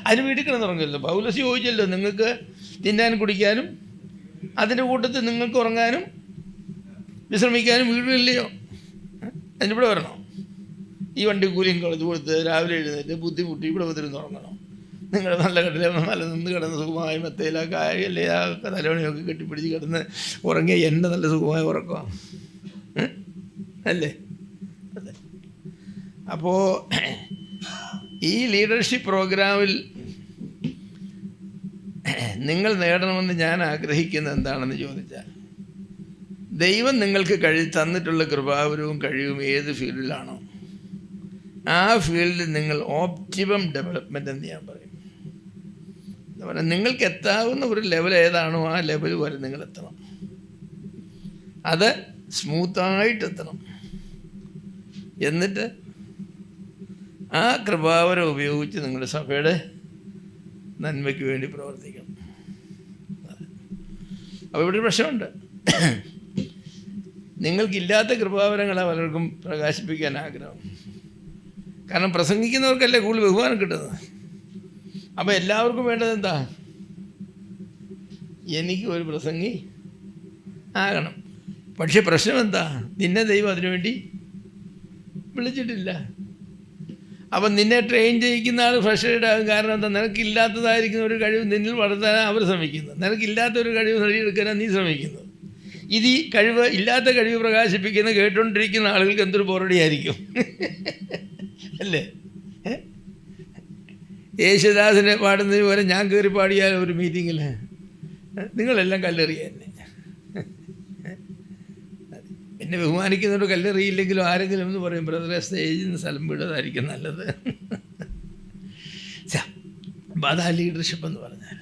അതിന് വീട്ടിൽ കിടന്നുറങ്ങില്ലല്ലോ. പൗലോസ് ചോദിച്ചല്ലോ, നിങ്ങൾക്ക് തിന്നാനും കുടിക്കാനും അതിൻ്റെ കൂട്ടത്തിൽ നിങ്ങൾക്ക് ഉറങ്ങാനും വിശ്രമിക്കാനും വീടില്ലയോ? അതിനിവിടെ വരണോ? ഈ വണ്ടി കൂലിയും കളച്ച് കൊടുത്ത് രാവിലെ എഴുന്നേറ്റ് ബുദ്ധിമുട്ടി ഇവിടെ വന്നിരുന്ന് ഉറങ്ങണം? നിങ്ങളുടെ നല്ല കട്ടിലെ നല്ല നിന്ന് കിടന്ന് സുഖമായി മെത്തയില കായല്ലേ ആ തലവണിയൊക്കെ കെട്ടിപ്പിടിച്ച് കിടന്ന് ഉറങ്ങിയ എൻ്റെ നല്ല സുഖമായ ഉറക്കമാണ് അല്ലേ? അതെ. അപ്പോൾ ഈ ലീഡർഷിപ്പ് പ്രോഗ്രാമിൽ നിങ്ങൾ നേടണമെന്ന് ഞാൻ ആഗ്രഹിക്കുന്നത് എന്താണെന്ന് ചോദിച്ചാൽ, ദൈവം നിങ്ങൾക്ക് തന്നിട്ടുള്ള കൃപാവരവും കഴിവും ഏത് ഫീൽഡിലാണോ ആ ഫീൽഡിൽ നിങ്ങൾ ഓപ്റ്റിമം ഡെവലപ്മെൻ്റ് എന്ന് ഞാൻ പറയും. എന്താ പറയുക, നിങ്ങൾക്ക് എത്താവുന്ന ഒരു ലെവൽ ഏതാണോ ആ ലെവൽ വരെ നിങ്ങൾ എത്തണം. അത് സ്മൂത്തായിട്ട് എത്തണം. എന്നിട്ട് ആ കൃപാവരം ഉപയോഗിച്ച് നിങ്ങളുടെ സഭയുടെ നന്മയ്ക്ക് വേണ്ടി പ്രവർത്തിക്കണം. അപ്പോൾ ഇവിടെ ഒരു പ്രശ്നമുണ്ട്. നിങ്ങൾക്കില്ലാത്ത കൃപാവരങ്ങളെ പലർക്കും പ്രകാശിപ്പിക്കാൻ ആഗ്രഹം. കാരണം പ്രസംഗിക്കുന്നവർക്കല്ലേ കൂടുതൽ ബഹുമാനം കിട്ടുന്നത്. അപ്പോൾ എല്ലാവർക്കും വേണ്ടത് എന്താ? എനിക്ക് ഒരു പ്രസംഗി ആകണം. പക്ഷെ പ്രശ്നം എന്താ? നിന്നെ ദൈവം അതിനുവേണ്ടി വിളിച്ചിട്ടില്ല. അപ്പം നിന്നെ ട്രെയിൻ ചെയ്യിക്കുന്ന ആൾ ഫ്രസ്ട്രേറ്റഡ് ആകും. കാരണം എന്താ? നിനക്കില്ലാത്തതായിരിക്കുന്ന ഒരു കഴിവ് നിന്നിൽ വളർത്താനാണ് അവർ ശ്രമിക്കുന്നത്. നിനക്കില്ലാത്തൊരു കഴിവ് നേടിയെടുക്കാനാണ് നീ ശ്രമിക്കുന്നത്. ഇത് ഈ ഇല്ലാത്ത കഴിവ് പ്രകാശിപ്പിക്കുന്ന കേട്ടുകൊണ്ടിരിക്കുന്ന ആളുകൾക്ക് എന്തൊരു ബോറടിയായിരിക്കും അല്ലേ? യേശുദാസിനെ പാടുന്നതിന് പോലെ ഞാൻ കയറി പാടിയാൽ ഒരു മീറ്റിങ്ങിൽ നിങ്ങളെല്ലാം കല്ലെറിയ എന്നെ. എന്നെ ബഹുമാനിക്കുന്നവരോട് കല്ലെറിയില്ലെങ്കിലും ആരെങ്കിലും എന്ന് പറയും, ബ്രദറെ സ്റ്റേജിൽ നിന്ന് സ്ഥലം വിടുന്നതായിരിക്കും നല്ലത്. അപ്പോൾ അതാ ലീഡർഷിപ്പ് എന്ന് പറഞ്ഞാൽ.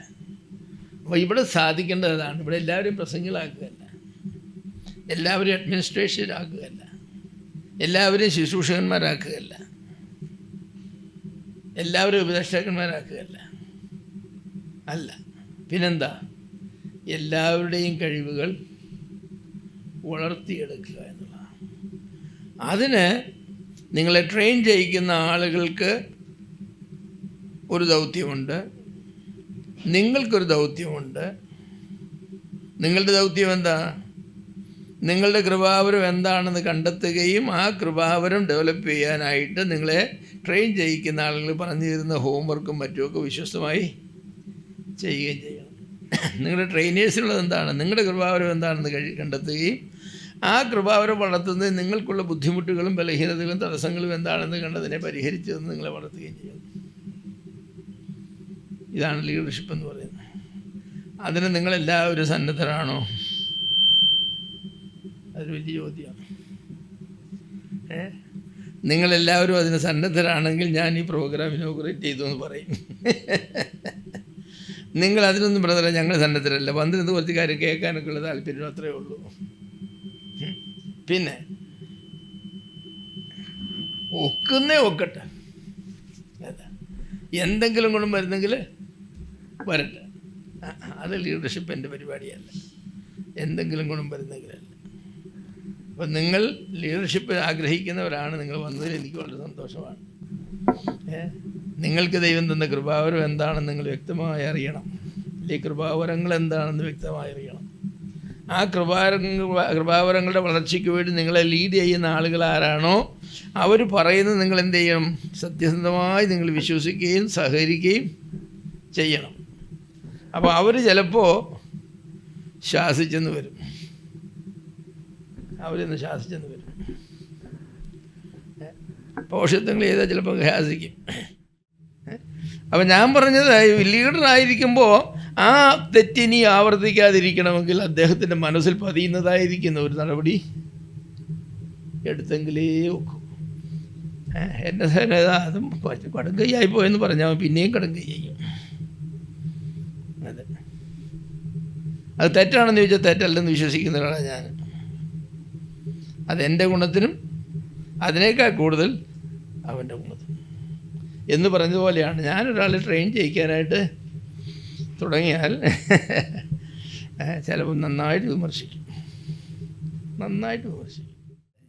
അപ്പോൾ ഇവിടെ സാധിക്കേണ്ടതാണ്. ഇവിടെ എല്ലാവരും പ്രസംഗികളാക്കുകയല്ല, എല്ലാവരും അഡ്മിനിസ്ട്രേഷനാക്കുകയല്ല, എല്ലാവരും ശുശ്രൂഷകന്മാരാക്കുകയല്ല, എല്ലാവരും ഉപദേഷ്ടാക്കന്മാരാക്കുകയല്ല. അല്ല, പിന്നെന്താ? എല്ലാവരുടെയും കഴിവുകൾ വളർത്തിയെടുക്കുക എന്നുള്ളതാണ്. അതിന് നിങ്ങളെ ട്രെയിൻ ചെയ്യിക്കുന്ന ആളുകൾക്ക് ഒരു ദൗത്യമുണ്ട്, നിങ്ങൾക്കൊരു ദൗത്യമുണ്ട്. നിങ്ങളുടെ ദൗത്യം എന്താ? നിങ്ങളുടെ കൃപാവരം എന്താണെന്ന് കണ്ടെത്തുകയും ആ കൃപാവരം ഡെവലപ്പ് ചെയ്യാനായിട്ട് നിങ്ങളെ ട്രെയിൻ ചെയ്യിക്കുന്ന ആളുകൾ പറഞ്ഞു തരുന്ന ഹോംവർക്കും മറ്റുമൊക്കെ വിശ്വസ്തമായി ചെയ്യുകയും ചെയ്യണം. നിങ്ങളുടെ ട്രെയിനേഴ്സിനുള്ളത് എന്താണ്? നിങ്ങളുടെ കൃപാവരം എന്താണെന്ന് കണ്ടെത്തുകയും ആ കൃപാവരം വളർത്തുന്നത് നിങ്ങൾക്കുള്ള ബുദ്ധിമുട്ടുകളും ബലഹീനതകളും തടസ്സങ്ങളും എന്താണെന്ന് കണ്ടതിനെ പരിഹരിച്ച് നിങ്ങളെ വളർത്തുകയും ചെയ്യണം. ഇതാണ് ലീഡർഷിപ്പ് എന്ന് പറയുന്നത്. അതിന് നിങ്ങളെല്ലാവരും സന്നദ്ധരാണോ? അതൊരു വലിയ ചോദ്യമാണ്. നിങ്ങളെല്ലാവരും അതിന് സന്നദ്ധരാണെങ്കിൽ ഞാൻ ഈ പ്രോഗ്രാം ഇനോഗ്രേറ്റ് ചെയ്തു എന്ന് പറയും. നിങ്ങൾ അതിനൊന്നും ബ്രദറെ ഞങ്ങൾ സന്നദ്ധരല്ല, വന്നിരുന്ന് കുറച്ച് കാര്യം കേൾക്കാനൊക്കെ ഉള്ള താല്പര്യം അത്രയേ ഉള്ളൂ. പിന്നെ ഒക്കട്ടെ, എന്തെങ്കിലും ഗുണം വരുന്നെങ്കിൽ വരട്ടെ. അത് ലീഡർഷിപ്പ് എൻ്റെ പരിപാടിയല്ല, എന്തെങ്കിലും ഗുണം വരുന്നെങ്കിലല്ല. അപ്പം നിങ്ങൾ ലീഡർഷിപ്പ് ആഗ്രഹിക്കുന്നവരാണ്, നിങ്ങൾ വന്നതിൽ എനിക്ക് വളരെ സന്തോഷമാണ്. നിങ്ങൾക്ക് ദൈവം തന്ന കൃപാവരം എന്താണെന്ന് നിങ്ങൾ വ്യക്തമായി അറിയണം, ഈ കൃപാവരങ്ങൾ എന്താണെന്ന് വ്യക്തമായി അറിയണം. ആ കൃപാവരങ്ങളുടെ വളർച്ചയ്ക്ക് വേണ്ടി നിങ്ങളെ ലീഡ് ചെയ്യുന്ന ആളുകൾ ആരാണോ അവർ പറയുന്നത് നിങ്ങൾ എന്ത് ചെയ്യണം? സത്യസന്ധമായി നിങ്ങൾ വിശ്വസിക്കുകയും സഹകരിക്കുകയും ചെയ്യണം. അപ്പോൾ അവർ ചിലപ്പോൾ ശാസിച്ചെന്ന് വരും, അവരൊന്ന് ശാസിച്ചെന്ന് വരും. പോഷത്വങ്ങൾ ചെയ്താൽ ചിലപ്പോൾ ശാസിക്കും. അപ്പം ഞാൻ പറഞ്ഞത്, ലീഡറായിരിക്കുമ്പോൾ ആ തെറ്റിനി ആവർത്തിക്കാതിരിക്കണമെങ്കിൽ അദ്ദേഹത്തിൻ്റെ മനസ്സിൽ പതിയുന്നതായിരിക്കുന്ന ഒരു നടപടി എടുത്തെങ്കിലേ ഒക്കും. എൻ്റെ അതും കടുങ്കൈയായി പോയെന്ന് പറഞ്ഞാൽ പിന്നെയും കടുങ്കൈ ചെയ്യും. അതെ, അത് തെറ്റാണെന്ന് ചോദിച്ചാൽ തെറ്റല്ലെന്ന് വിശ്വസിക്കുന്ന ഒരാളാണ് ഞാൻ. അതെൻ്റെ ഗുണത്തിനും അതിനേക്കാൾ കൂടുതൽ അവൻ്റെ ഗുണത്തിനും എന്ന് പറഞ്ഞതുപോലെയാണ്. ഞാനൊരാളെ ട്രെയിൻ ചെയ്യിക്കാനായിട്ട് തുടങ്ങിയാൽ ചിലപ്പോൾ നന്നായിട്ട് വിമർശിക്കും.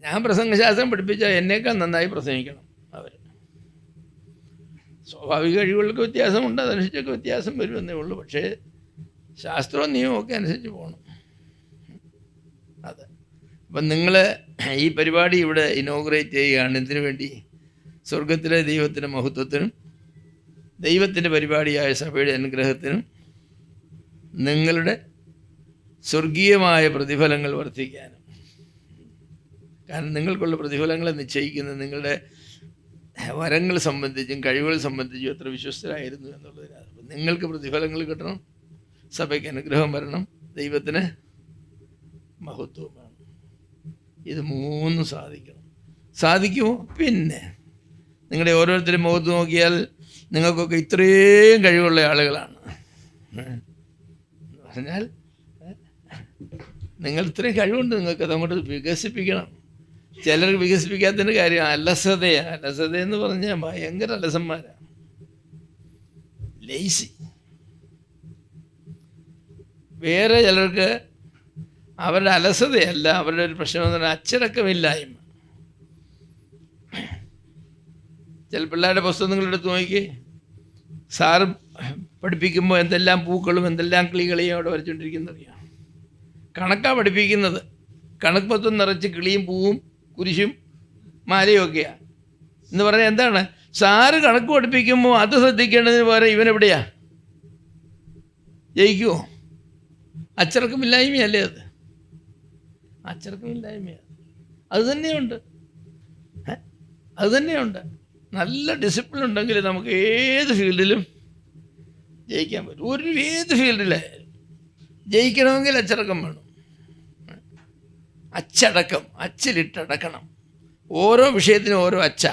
ഞാൻ പ്രസംഗശാസ്ത്രം പഠിപ്പിച്ചാൽ എന്നേക്കാൾ നന്നായി പ്രസംഗിക്കണം അവർ. സ്വാഭാവിക കഴിവുകൾക്ക് വ്യത്യാസമുണ്ട്, അതനുസരിച്ചൊക്കെ വ്യത്യാസം വരുമെന്നേ ഉള്ളൂ. പക്ഷേ ശാസ്ത്രവും നിയമമൊക്കെ അനുസരിച്ച് പോകണം. അതെ. അപ്പം നിങ്ങൾ ഈ പരിപാടി ഇവിടെ ഇനോഗ്രേറ്റ് ചെയ്യുകയാണ്. എന്തിനു വേണ്ടി? സ്വർഗത്തിലെ ദൈവത്തിൻ്റെ മഹത്വത്തിനും ദൈവത്തിൻ്റെ പരിപാടിയായ സഭയുടെ അനുഗ്രഹത്തിനും നിങ്ങളുടെ സ്വർഗീയമായ പ്രതിഫലങ്ങൾ വർദ്ധിക്കാനും. കാരണം നിങ്ങൾക്കുള്ള പ്രതിഫലങ്ങളെ നിശ്ചയിക്കുന്നത് നിങ്ങളുടെ വരങ്ങൾ സംബന്ധിച്ചും കഴിവുകൾ സംബന്ധിച്ചും എത്ര വിശ്വസ്തരായിരുന്നു എന്നുള്ളതിനാണ്. നിങ്ങൾക്ക് പ്രതിഫലങ്ങൾ കിട്ടണം, സഭയ്ക്ക് അനുഗ്രഹം വരണം, ദൈവത്തിന് മഹത്വം വേണം. ഇത് മൂന്നും സാധിക്കുമോ? പിന്നെ നിങ്ങളുടെ ഓരോരുത്തരും മുഖത്ത് നോക്കിയാൽ നിങ്ങൾക്കൊക്കെ ഇത്രയും കഴിവുള്ള ആളുകളാണ്. പറഞ്ഞാൽ നിങ്ങൾ ഇത്രയും കഴിവുണ്ട്, നിങ്ങൾക്ക് അതങ്ങോട്ട് വികസിപ്പിക്കണം. ചിലർക്ക് വികസിപ്പിക്കാത്തതിൻ്റെ കാര്യം അലസതയാണ്. അലസതയെന്ന് പറഞ്ഞാൽ ഭയങ്കര അലസന്മാരാണ്, ലേസി. വേറെ ചിലർക്ക് അവരുടെ അലസതയല്ല, അവരുടെ ഒരു പ്രശ്നം എന്ന് പറഞ്ഞാൽ അച്ചടക്കമില്ലായ്മ. ചില പിള്ളേരുടെ പുസ്തകങ്ങളെടുത്ത് നോക്കി, സാറ് പഠിപ്പിക്കുമ്പോൾ എന്തെല്ലാം പൂക്കളും എന്തെല്ലാം കിളികളെയും അവിടെ വരച്ചുകൊണ്ടിരിക്കുന്നറിയാം. കണക്കാണ് പഠിപ്പിക്കുന്നത്, കണക്ക് പത്രം നിറച്ച് കിളിയും പൂവും കുരിശും മാലയും ഒക്കെയാണ് എന്ന് പറഞ്ഞാൽ എന്താണ്? സാറ് കണക്ക് പഠിപ്പിക്കുമ്പോൾ അത് ശ്രദ്ധിക്കേണ്ടതിന് പകരം ഇവനെവിടെയാ ജയിക്കുമോ? അച്ചടക്കമില്ലായ്മയല്ലേ അത്? അച്ചടക്കമില്ലായ്മയാണ്. അത് തന്നെയുണ്ട്. നല്ല ഡിസിപ്ലിൻ ഉണ്ടെങ്കിൽ നമുക്ക് ഏത് ഫീൽഡിലും ജയിക്കാൻ പറ്റും. ഏത് ഫീൽഡിലായാലും ജയിക്കണമെങ്കിൽ അച്ചടക്കം വേണം. അച്ചിലിട്ടടക്കണം. ഓരോ വിഷയത്തിനും ഓരോ അച്ച.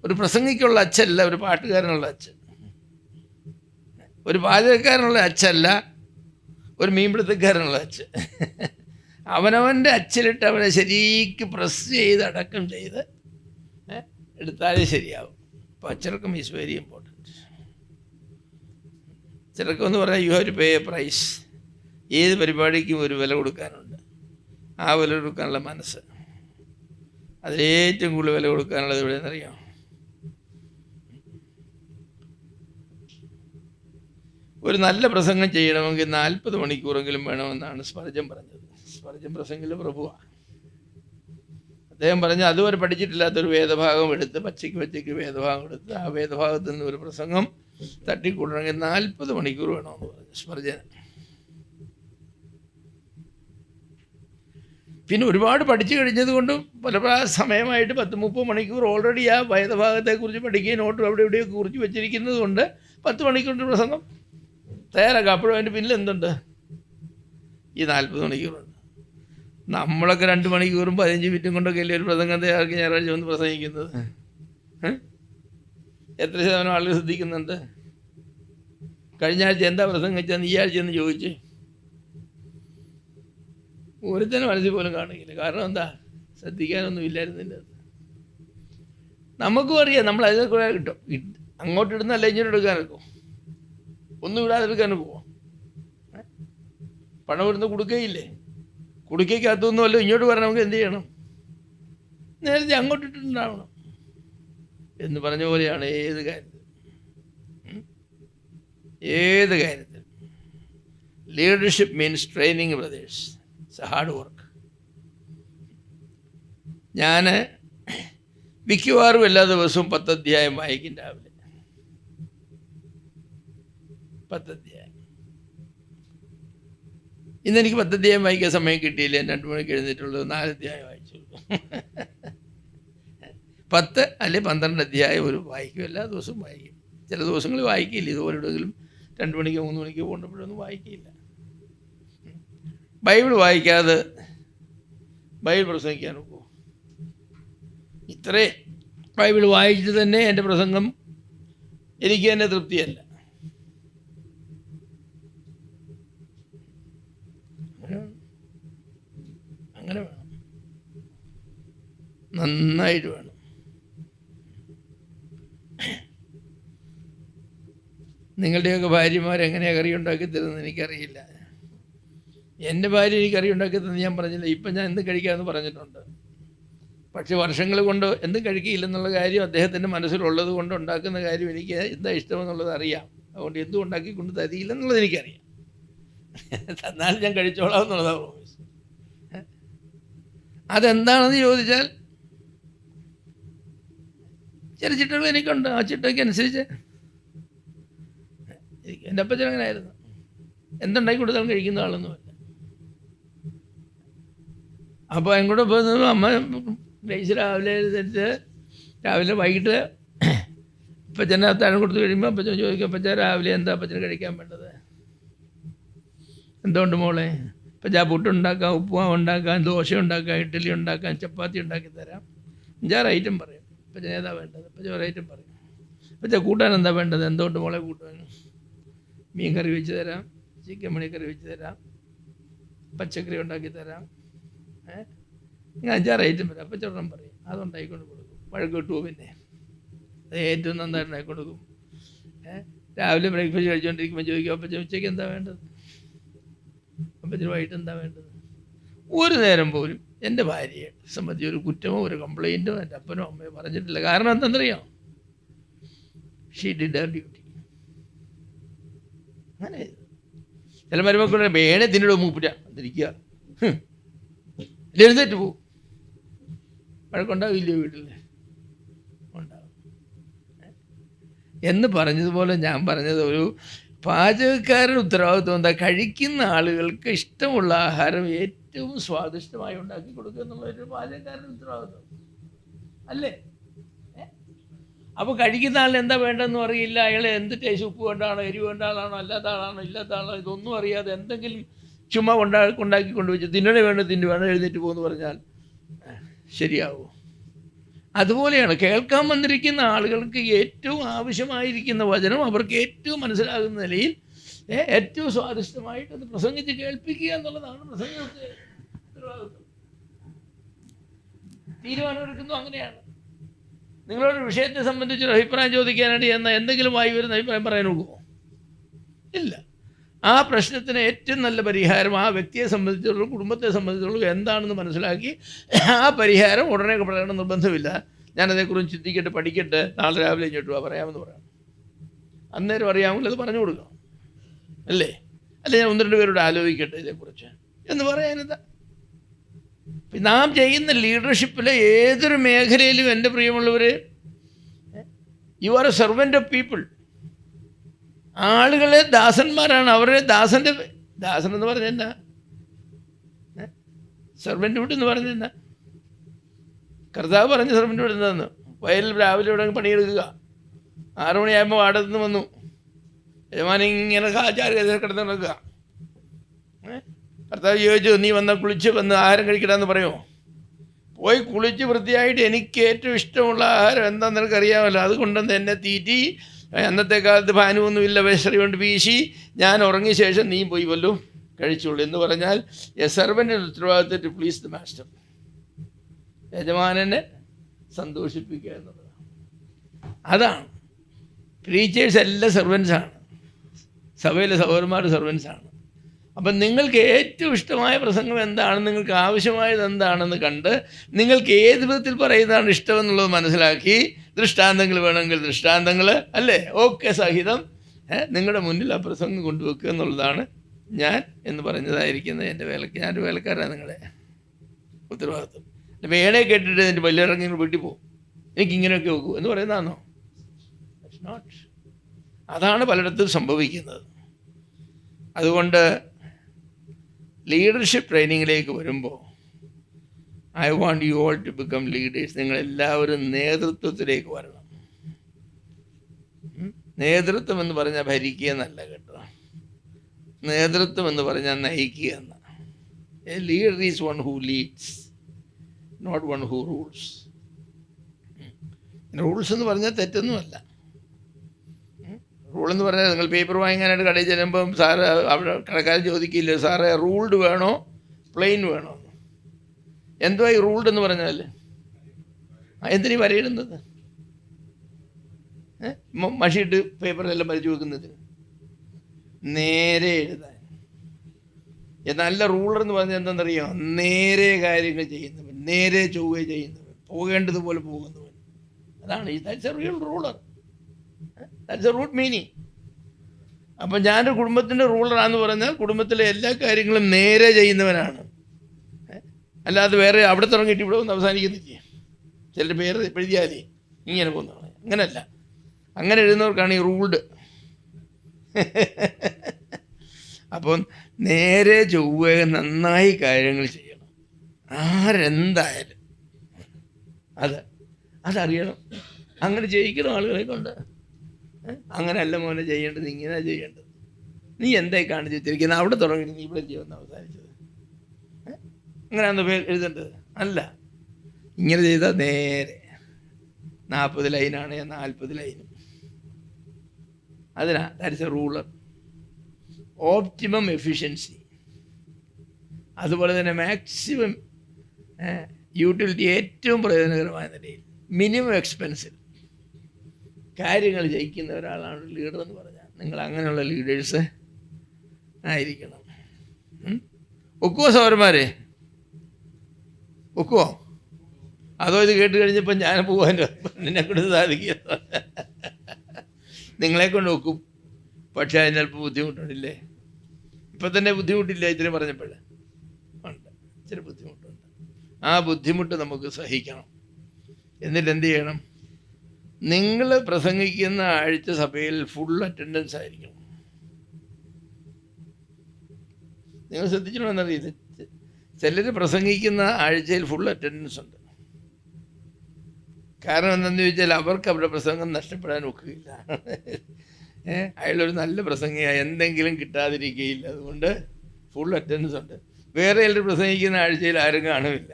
ഒരു പ്രസംഗിക്കുള്ള അച്ചല്ല ഒരു പാട്ടുകാരനുള്ള അച്ച, ഒരു പാചകക്കാരനുള്ള അച്ചല്ല ഒരു മീൻപിടുത്തക്കാരനുള്ള അച്ച്. അവനവൻ്റെ അച്ചിലിട്ട് അവനെ ശരിക്ക് പ്രസ് ചെയ്ത് അടക്കം ചെയ്ത് എടുത്താലേ ശരിയാവും. അപ്പോൾ അച്ചടക്കം ഈസ് വെരി ഇമ്പോർട്ടൻറ്റ്. അച്ചടക്കം എന്ന് പറഞ്ഞാൽ you have to pay a price. ഏത് പരിപാടിക്കും ഒരു വില കൊടുക്കാനുണ്ട്. ആ വില കൊടുക്കാനുള്ള മനസ്സ്, അതിലേറ്റവും കൂടുതൽ വില കൊടുക്കാനുള്ളത് എവിടെയെന്നറിയാം? ഒരു നല്ല പ്രസംഗം ചെയ്യണമെങ്കിൽ 40 മണിക്കൂറെങ്കിലും വേണമെന്നാണ് സ്പർജൻ പറഞ്ഞത്. സ്പർജൻ പ്രസംഗിലെ പ്രഭുവാണ്. അദ്ദേഹം പറഞ്ഞ അതുവരെ പഠിച്ചിട്ടില്ലാത്തൊരു വേദഭാഗം എടുത്ത് പച്ചയ്ക്ക് വേദഭാഗം എടുത്ത് ആ വേദഭാഗത്തിൽ നിന്ന് ഒരു പ്രസംഗം തട്ടിക്കൂടണമെങ്കിൽ 40 മണിക്കൂർ വേണമെന്ന് പറഞ്ഞു സ്പർജന്. പിന്നെ ഒരുപാട് പഠിച്ചു കഴിഞ്ഞത് കൊണ്ട് പല സമയമായിട്ട് 10-30 മണിക്കൂർ ഓൾറെഡി ആ വേദഭാഗത്തെക്കുറിച്ച് പഠിക്കുകയും നോട്ടും അവിടെ ഇവിടെയൊക്കെ കുറിച്ച് വെച്ചിരിക്കുന്നത് കൊണ്ട് 10 മണിക്കൂറിൻ്റെ പ്രസംഗം തയ്യാറാക്കാം. അപ്പോഴും അതിൻ്റെ പിന്നിൽ എന്തുണ്ട്? ഈ 40 മണിക്കൂറുണ്ട്. നമ്മളൊക്കെ 2 മണിക്കൂറും 15 മിനിറ്റും കൊണ്ടൊക്കെ അല്ലേ ഒരു പ്രസംഗം തയ്യാറാക്കി ഞായറാഴ്ച വന്ന് പ്രസംഗിക്കുന്നത്. എത്ര ശതമാനം ആളുകൾ ശ്രദ്ധിക്കുന്നുണ്ട്? കഴിഞ്ഞ ആഴ്ച എന്താ പ്രസംഗിച്ചതെന്ന് ഈ ആഴ്ച എന്ന് ചോദിച്ച് ഒരുത്തന്നെ മനസ്സിൽ പോലും കാണുകയില്ല. കാരണം എന്താ? ശ്രദ്ധിക്കാനൊന്നും ഇല്ലായിരുന്നില്ല. നമുക്കും അറിയാം നമ്മൾ അതിനെ കൂടെ കിട്ടും. അങ്ങോട്ട് ഇടുന്നല്ല ഇങ്ങോട്ട് എടുക്കാനൊക്കെ ഒന്നും ഇടാതെ എടുക്കാനും പോവാം. പണം ഇടുന്ന കൊടുക്കുകയില്ലേ? കുടുക്കകത്തൊന്നുമല്ലോ ഇങ്ങോട്ട് പറഞ്ഞാൽ നമുക്ക് എന്ത് ചെയ്യണം? നേരത്തെ അങ്ങോട്ട് ഇട്ടിട്ടുണ്ടാവണം എന്ന് പറഞ്ഞ പോലെയാണ് ഏത് കാര്യത്തിൽ. Leadership means training brothers. It's A hard work. ഞാൻ മിക്കവാറും എല്ലാ ദിവസവും 10 അധ്യായം വായിക്കും. രാവിലെ 10 അധ്യായം. ഇന്നെനിക്ക് 10 അധ്യായം വായിക്കാൻ സമയം കിട്ടിയില്ല. 2 മണിക്ക് എഴുന്നേറ്റുള്ളത് 4 അധ്യായം വായിച്ചുള്ളൂ. 10 അല്ലെങ്കിൽ 12 അധ്യായം ഒരു വായിക്കും. എല്ലാ ദിവസവും വായിക്കും. ചില ദിവസങ്ങളിൽ വായിക്കില്ല. ഇതുപോലെങ്കിലും 2 മണിക്കോ 3 മണിക്കോ കൊണ്ടുപോഴൊന്നും വായിക്കില്ല. ബൈബിൾ വായിക്കാതെ ബൈബിൾ പ്രസംഗിക്കാൻ പോകും. ഇത്രേ ബൈബിൾ വായിച്ചിട്ട് തന്നെ എൻ്റെ പ്രസംഗം എനിക്ക് തന്നെ തൃപ്തിയല്ല. അങ്ങനെ വേണം, നന്നായിട്ട് വേണം. നിങ്ങളുടെയൊക്കെ ഭാര്യമാരെങ്ങനെയാണ് കറി ഉണ്ടാക്കി തരുന്നത് എനിക്കറിയില്ല. എൻ്റെ ഭാര്യ എനിക്ക് കറി ഉണ്ടാക്കി തരുന്നത് ഞാൻ പറഞ്ഞില്ല. ഇപ്പം ഞാൻ എന്തും കഴിക്കാമെന്ന് പറഞ്ഞിട്ടുണ്ട്. പക്ഷേ വർഷങ്ങൾ കൊണ്ട് എന്തും കഴിക്കില്ലെന്നുള്ള കാര്യം അദ്ദേഹത്തിൻ്റെ മനസ്സിലുള്ളത് കൊണ്ട് ഉണ്ടാക്കുന്ന കാര്യം എനിക്ക് എന്താ ഇഷ്ടമെന്നുള്ളത് അറിയാം. അതുകൊണ്ട് എന്തും ഉണ്ടാക്കി കൊണ്ട് തരിയില്ലെന്നുള്ളത് എനിക്കറിയാം. തന്നാലും ഞാൻ കഴിച്ചോളാം എന്നുള്ളതാണ് പ്രോമിസ്. അതെന്താണെന്ന് ചോദിച്ചാൽ ചില ചിട്ടകൾ എനിക്കുണ്ട്. ആ ചിട്ടയ്ക്ക് അനുസരിച്ച് എൻ്റെ അപ്പച്ചൻ അങ്ങനെ ആയിരുന്നു. എന്തുണ്ടാക്കി കൊടുത്താലും കഴിക്കുന്ന ആളൊന്നുമല്ല. അപ്പോൾ എങ്ങോട്ട് പോകുന്നത് അമ്മ കഴിച്ച് രാവിലെ എഴുന്നേറ്റ് രാവിലെ വൈകിട്ട് അപ്പച്ചനെ അത്താഴം കൊടുത്ത് കഴിയുമ്പോൾ അപ്പച്ചൻ ചോദിക്കും, അപ്പച്ചൻ രാവിലെ എന്താ അപ്പച്ചന് കഴിക്കാൻ വേണ്ടത്? എന്തുകൊണ്ട് മോളെ? അപ്പച്ചാ പുട്ടുണ്ടാക്കാം, ഉപ്പുമാവ് ഉണ്ടാക്കാം, ദോശ ഉണ്ടാക്കാം, ഇഡ്ഡലി ഉണ്ടാക്കാം, ചപ്പാത്തി ഉണ്ടാക്കി തരാം. 5-6 ഐറ്റം പറയും. അപ്പച്ചൻ ഏതാ വേണ്ടത്? അപ്പച്ചൻ ഒരു ഐറ്റം പറയും. അപ്പച്ചാ കൂട്ടാൻ എന്താ വേണ്ടത്? എന്തുകൊണ്ട് മോളെ കൂട്ടാൻ? മീൻ കറി വെച്ച് തരാം, ചിക്കൻ മണിക്കറി വെച്ച് തരാം, പച്ചക്കറി ഉണ്ടാക്കി തരാം. ഇങ്ങനെ 5-6 ഐറ്റം വരാം. അപ്പച്ചോടം പറയും, അതുണ്ടായിക്കൊണ്ട് കൊടുക്കും. വഴക്ക് കിട്ടുമോ? പിന്നെ അത് ഏറ്റവും നന്നായിട്ട് ഉണ്ടാക്കി കൊടുക്കും. രാവിലെ ബ്രേക്ക്ഫാസ്റ്റ് കഴിച്ചുകൊണ്ടിരിക്കുമ്പോൾ ചോദിക്കും, അപ്പച്ചൻ ഉച്ചയ്ക്ക് എന്താ വേണ്ടത്? അപ്പച്ചന് വൈകിട്ട് എന്താ വേണ്ടത്? ഒരു നേരം പോലും എൻ്റെ ഭാര്യയെ സംബന്ധിച്ച് ഒരു കുറ്റമോ ഒരു കംപ്ലയിൻറ്റോ എൻ്റെ അപ്പനോ അമ്മയോ പറഞ്ഞിട്ടില്ല. കാരണം എന്തെന്നറിയാം? She did her duty. അങ്ങനെ ചില മരുമക്കളുടെ വേണേ തിന്നിടോ മൂപ്പില്ല അതിരിക്കുക, എഴുന്നേറ്റ് പോവും. വഴക്കുണ്ടാവില്ലേ വീട്ടിൽ? ഉണ്ടാവും. എന്ന് പറഞ്ഞതുപോലെ ഞാൻ പറഞ്ഞത് ഒരു പാചകക്കാരൻ ഉത്തരവാദിത്വം എന്താ? കഴിക്കുന്ന ആളുകൾക്ക് ഇഷ്ടമുള്ള ആഹാരം ഏറ്റവും സ്വാദിഷ്ടമായി ഉണ്ടാക്കി കൊടുക്കുക എന്നുള്ളൊരു പാചകക്കാരൻ്റെ ഉത്തരവാദിത്വം അല്ലേ? അപ്പോൾ കഴിക്കുന്ന ആളിന് എന്താ വേണ്ടതെന്ന് അറിയില്ല. അയാൾ എന്ത് ടേസ്റ്റ്, ഉപ്പ് വേണ്ടാണോ, എരിവ് വേണ്ട ആളാണോ, അല്ലാത്ത ആളാണോ, ഇല്ലാത്ത ആളാണോ, ഇതൊന്നും അറിയാതെ എന്തെങ്കിലും ചുമ്മാ ഉണ്ടാക്കി കൊണ്ടുവച്ച് തിന്നണേ വേണ്ട തിന്നുവേണം എഴുന്നേറ്റ് പോകുമെന്ന് പറഞ്ഞാൽ ശരിയാവും. അതുപോലെയാണ് കേൾക്കാൻ വന്നിരിക്കുന്ന ആളുകൾക്ക് ഏറ്റവും ആവശ്യമായിരിക്കുന്ന വചനം അവർക്ക് ഏറ്റവും മനസ്സിലാകുന്ന നിലയിൽ ഏറ്റവും സ്വാദിഷ്ടമായിട്ട് അത് പ്രസംഗിച്ച് കേൾപ്പിക്കുക എന്നുള്ളതാണ് പ്രസംഗത്തെ ഉത്തരവാദിത്വം. തീരുമാനമെടുക്കുന്നു അങ്ങനെയാണ്. നിങ്ങളൊരു വിഷയത്തെ സംബന്ധിച്ചൊരു അഭിപ്രായം ചോദിക്കാനായിട്ട് എന്തെങ്കിലും വായി വരുന്ന അഭിപ്രായം പറയാൻ നോക്കുമോ? ഇല്ല. ആ പ്രശ്നത്തിന് ഏറ്റവും നല്ല പരിഹാരം ആ വ്യക്തിയെ സംബന്ധിച്ചുള്ള കുടുംബത്തെ സംബന്ധിച്ചുള്ള എന്താണെന്ന് മനസ്സിലാക്കി ആ പരിഹാരം ഉടനെ പറയണം നിർബന്ധമില്ല. ഞാനതേക്കുറിച്ച് ചിന്തിക്കട്ടെ, പഠിക്കട്ടെ, നാളെ രാവിലെ ഇങ്ങോട്ട് പറയാമെന്ന് പറയാം. അന്നേരം അറിയാമെങ്കിൽ അത് പറഞ്ഞു കൊടുക്കണം അല്ലേ? അല്ലെ ഞാൻ 1-2 പേരോട് ആലോചിക്കട്ടെ ഇതേക്കുറിച്ച് എന്ന് പറയാനെന്താ? നാം ചെയ്യുന്ന ലീഡർഷിപ്പിലെ ഏതൊരു മേഖലയിലും എൻ്റെ പ്രിയമുള്ളവർ, you are a servant of people. ആളുകളെ ദാസന്മാരാണ്. അവരെ ദാസൻ എന്ന് പറഞ്ഞെന്നാ? സെർവൻ്റ് ഹുഡ് എന്ന് പറഞ്ഞെന്നാ? കർത്താവ് പറഞ്ഞ സെർവൻ്റ് ഹുഡ് എന്താന്ന്? വയലിൽ രാവിലെ ഇവിടെ പണിയെടുക്കുക, 6 മണിയാകുമ്പോൾ വാടകയിൽ നിന്ന് വന്നു, യജമാനി ഇങ്ങനെ കിടന്ന് നടക്കുക, കർത്താവ് ചോദിച്ചു, നീ വന്നാൽ കുളിച്ച് വന്ന് ആഹാരം കഴിക്കണമെന്ന് പറയുമോ? പോയി കുളിച്ച് വൃത്തിയായിട്ട് എനിക്ക് ഏറ്റവും ഇഷ്ടമുള്ള ആഹാരം എന്താണെന്ന് നിനക്കറിയാമല്ലോ, അത് കൊണ്ടുവന്ന് എന്നെ തീറ്റി, അന്നത്തെ കാലത്ത് ഫാനുമൊന്നുമില്ല, വിശറി കൊണ്ട് വീശി, ഞാൻ ഉറങ്ങിയ ശേഷം നീ പോയി വല്ലതും കഴിച്ചോളൂ എന്ന് പറഞ്ഞാൽ എ സെർവൻ്റ് ഉത്തരവാദിത്തം ടു പ്ലീസ് ദ മാസ്റ്റർ. യജമാനനെ സന്തോഷിപ്പിക്കുക എന്നുള്ളതാണ്. അതാണ് പ്രീച്ചേഴ്സ് എല്ലാം സെർവൻസാണ്, സഭയിലെ സഹോദരന്മാർ സെർവൻസാണ്. അപ്പം നിങ്ങൾക്ക് ഏറ്റവും ഇഷ്ടമായ പ്രസംഗം എന്താണ്, നിങ്ങൾക്ക് ആവശ്യമായത് എന്താണെന്ന് കണ്ട് നിങ്ങൾക്ക് ഏത് വിധത്തിൽ പറയുന്നതാണ് ഇഷ്ടമെന്നുള്ളത് മനസ്സിലാക്കി, ദൃഷ്ടാന്തങ്ങൾ വേണമെങ്കിൽ ദൃഷ്ടാന്തങ്ങൾ അല്ലേ ഒക്കെ സഹിതം നിങ്ങളുടെ മുന്നിൽ ആ പ്രസംഗം കൊണ്ടുവെക്കുക എന്നുള്ളതാണ് ഞാൻ എന്ന് പറഞ്ഞതായിരിക്കുന്നത് എൻ്റെ ഞാനൊരു വേലക്കാരാണ് നിങ്ങളെ ഉത്തരവാദിത്വം. വേണേ കേട്ടിട്ട് എൻ്റെ വലിയിറങ്ങി വീട്ടിൽ പോകും, എനിക്കിങ്ങനെയൊക്കെ വെക്കൂ എന്ന് പറയുന്നതാണോ? നോട്ട്. അതാണ് പലയിടത്തും സംഭവിക്കുന്നത്. അതുകൊണ്ട് ലീഡർഷിപ്പ് ട്രെയിനിങ്ങിലേക്ക് വരുമ്പോൾ I want you all to become leaders. നിങ്ങളെല്ലാവരും നേതൃത്വത്തിലേക്ക് വരണം. നേതൃത്വം എന്ന് പറഞ്ഞാൽ ഭരിക്കുക എന്നല്ല കേട്ടോ, നേതൃത്വം എന്ന് പറഞ്ഞാൽ നയിക്കുക എന്നാണ്. A leader is one who leads, not one who rules. Rules എന്ന് പറഞ്ഞാൽ തെറ്റൊന്നുമല്ല. റൂളെന്ന് പറഞ്ഞാൽ നിങ്ങൾ പേപ്പർ വാങ്ങാനായിട്ട് കടയിൽ ചെല്ലുമ്പം സാറ് അവിടെ കടക്കാരൻ ചോദിക്കില്ല, സാറേ റൂൾഡ് വേണോ പ്ലെയിൻ വേണോ? എന്തുവാ ഈ റൂൾഡ് എന്ന് പറഞ്ഞാൽ? എന്തിനീ വരയിടുന്നത്? മഷിയിട്ട് പേപ്പറിലെല്ലാം വരച്ചു വെക്കുന്നതിന് നേരെ എഴുതാൻ. നല്ല റൂളർ എന്ന് പറഞ്ഞാൽ എന്താണെന്നറിയാം? നേരെ കാര്യങ്ങൾ ചെയ്യുന്നവൻ, നേരെ ചൊവ്വേ ചെയ്യുന്നവൻ, പോകേണ്ടതുപോലെ പോകുന്നവൻ. അതാണ് that's a real ruler. That's a root meaning. അപ്പം ഞാനൊരു കുടുംബത്തിൻ്റെ റൂളറാന്ന് പറഞ്ഞാൽ കുടുംബത്തിലെ എല്ലാ കാര്യങ്ങളും നേരെ ചെയ്യുന്നവനാണ്. അല്ലാതെ വേറെ അവിടെ തുടങ്ങിയിട്ട് ഇവിടെ ഒന്ന് അവസാനിക്കുന്നില്ല. ചിലർ പേര് എഴുതിയാലേ ഇങ്ങനെ പോകുന്നതാണ്. അങ്ങനെയല്ല, അങ്ങനെ എഴുതുന്നവർക്കാണ് ഈ റൂൾഡ്. അപ്പം നേരെ ചൊവ്വേ നന്നായി കാര്യങ്ങൾ ചെയ്യണം. ആരെന്തായാലും അതറിയണം. അങ്ങനെ ചെയ്യിക്കണം ആളുകളെ കൊണ്ട്. അങ്ങനെയല്ല മോനെ ചെയ്യേണ്ടത്, ഇങ്ങനെ ചെയ്യേണ്ടത്. നീ എന്തായി കാണിച്ച് വെച്ചിരിക്കുന്നത്? അവിടെ തുടങ്ങിയിട്ട് നീ ഇവിടെ ചെയ്യുമെന്ന് അവസാനിച്ചത്. അങ്ങനെയാണെന്ന് എഴുതേണ്ടത് അല്ല. ഇങ്ങനെ ചെയ്താൽ നേരെ 40 ലൈനാണ് 40 ലൈനും. That's A ruler. Optimum efficiency, അതുപോലെ തന്നെ മാക്സിമം യൂട്ടിലിറ്റി, ഏറ്റവും പ്രയോജനകരമായ നിലയിൽ മിനിമം എക്സ്പെൻസിൽ കാര്യങ്ങൾ ജയിക്കുന്ന ഒരാളാണ് ലീഡർ എന്ന് പറഞ്ഞാൽ. നിങ്ങൾ അങ്ങനെയുള്ള ലീഡേഴ്സ് ആയിരിക്കണം. ഒക്കുവോ സഹോദരന്മാരെ? ഒക്കുവോ? അതോ ഇത് കേട്ട് കഴിഞ്ഞപ്പോൾ ഞാൻ പോകാനോ എന്നെ കൊണ്ട് സാധിക്കുക? നിങ്ങളെ കൊണ്ട് ഒക്കും, പക്ഷേ അതിന് ചിലപ്പോൾ ബുദ്ധിമുട്ടുണ്ടില്ലേ? ഇപ്പം തന്നെ ബുദ്ധിമുട്ടില്ല, ഇതിന് പറഞ്ഞപ്പോഴേ ഉണ്ട്, ഇച്ചിരി ബുദ്ധിമുട്ടുണ്ട്. ആ ബുദ്ധിമുട്ട് നമുക്ക് സഹിക്കണം. എന്നിട്ട് എന്ത് ചെയ്യണം? നിങ്ങൾ പ്രസംഗിക്കുന്ന ആഴ്ച സഭയിൽ ഫുൾ അറ്റൻഡൻസ് ആയിരിക്കണം. നിങ്ങൾ ശ്രദ്ധിച്ചിട്ടുണ്ടെന്നറിയില്ല, ചിലർ പ്രസംഗിക്കുന്ന ആഴ്ചയിൽ ഫുൾ അറ്റൻഡൻസ് ഉണ്ട്. കാരണം എന്താണെന്ന് ചോദിച്ചാൽ അവർക്ക് അവരുടെ പ്രസംഗം നഷ്ടപ്പെടാൻ ഒക്കുകയില്ല. അയാളൊരു നല്ല പ്രസംഗിയായി എന്തെങ്കിലും കിട്ടാതിരിക്കുകയില്ല. അതുകൊണ്ട് ഫുൾ അറ്റൻഡൻസ് ഉണ്ട്. വേറെ ചിലർ പ്രസംഗിക്കുന്ന ആഴ്ചയിൽ ആരും കാണുമില്ല.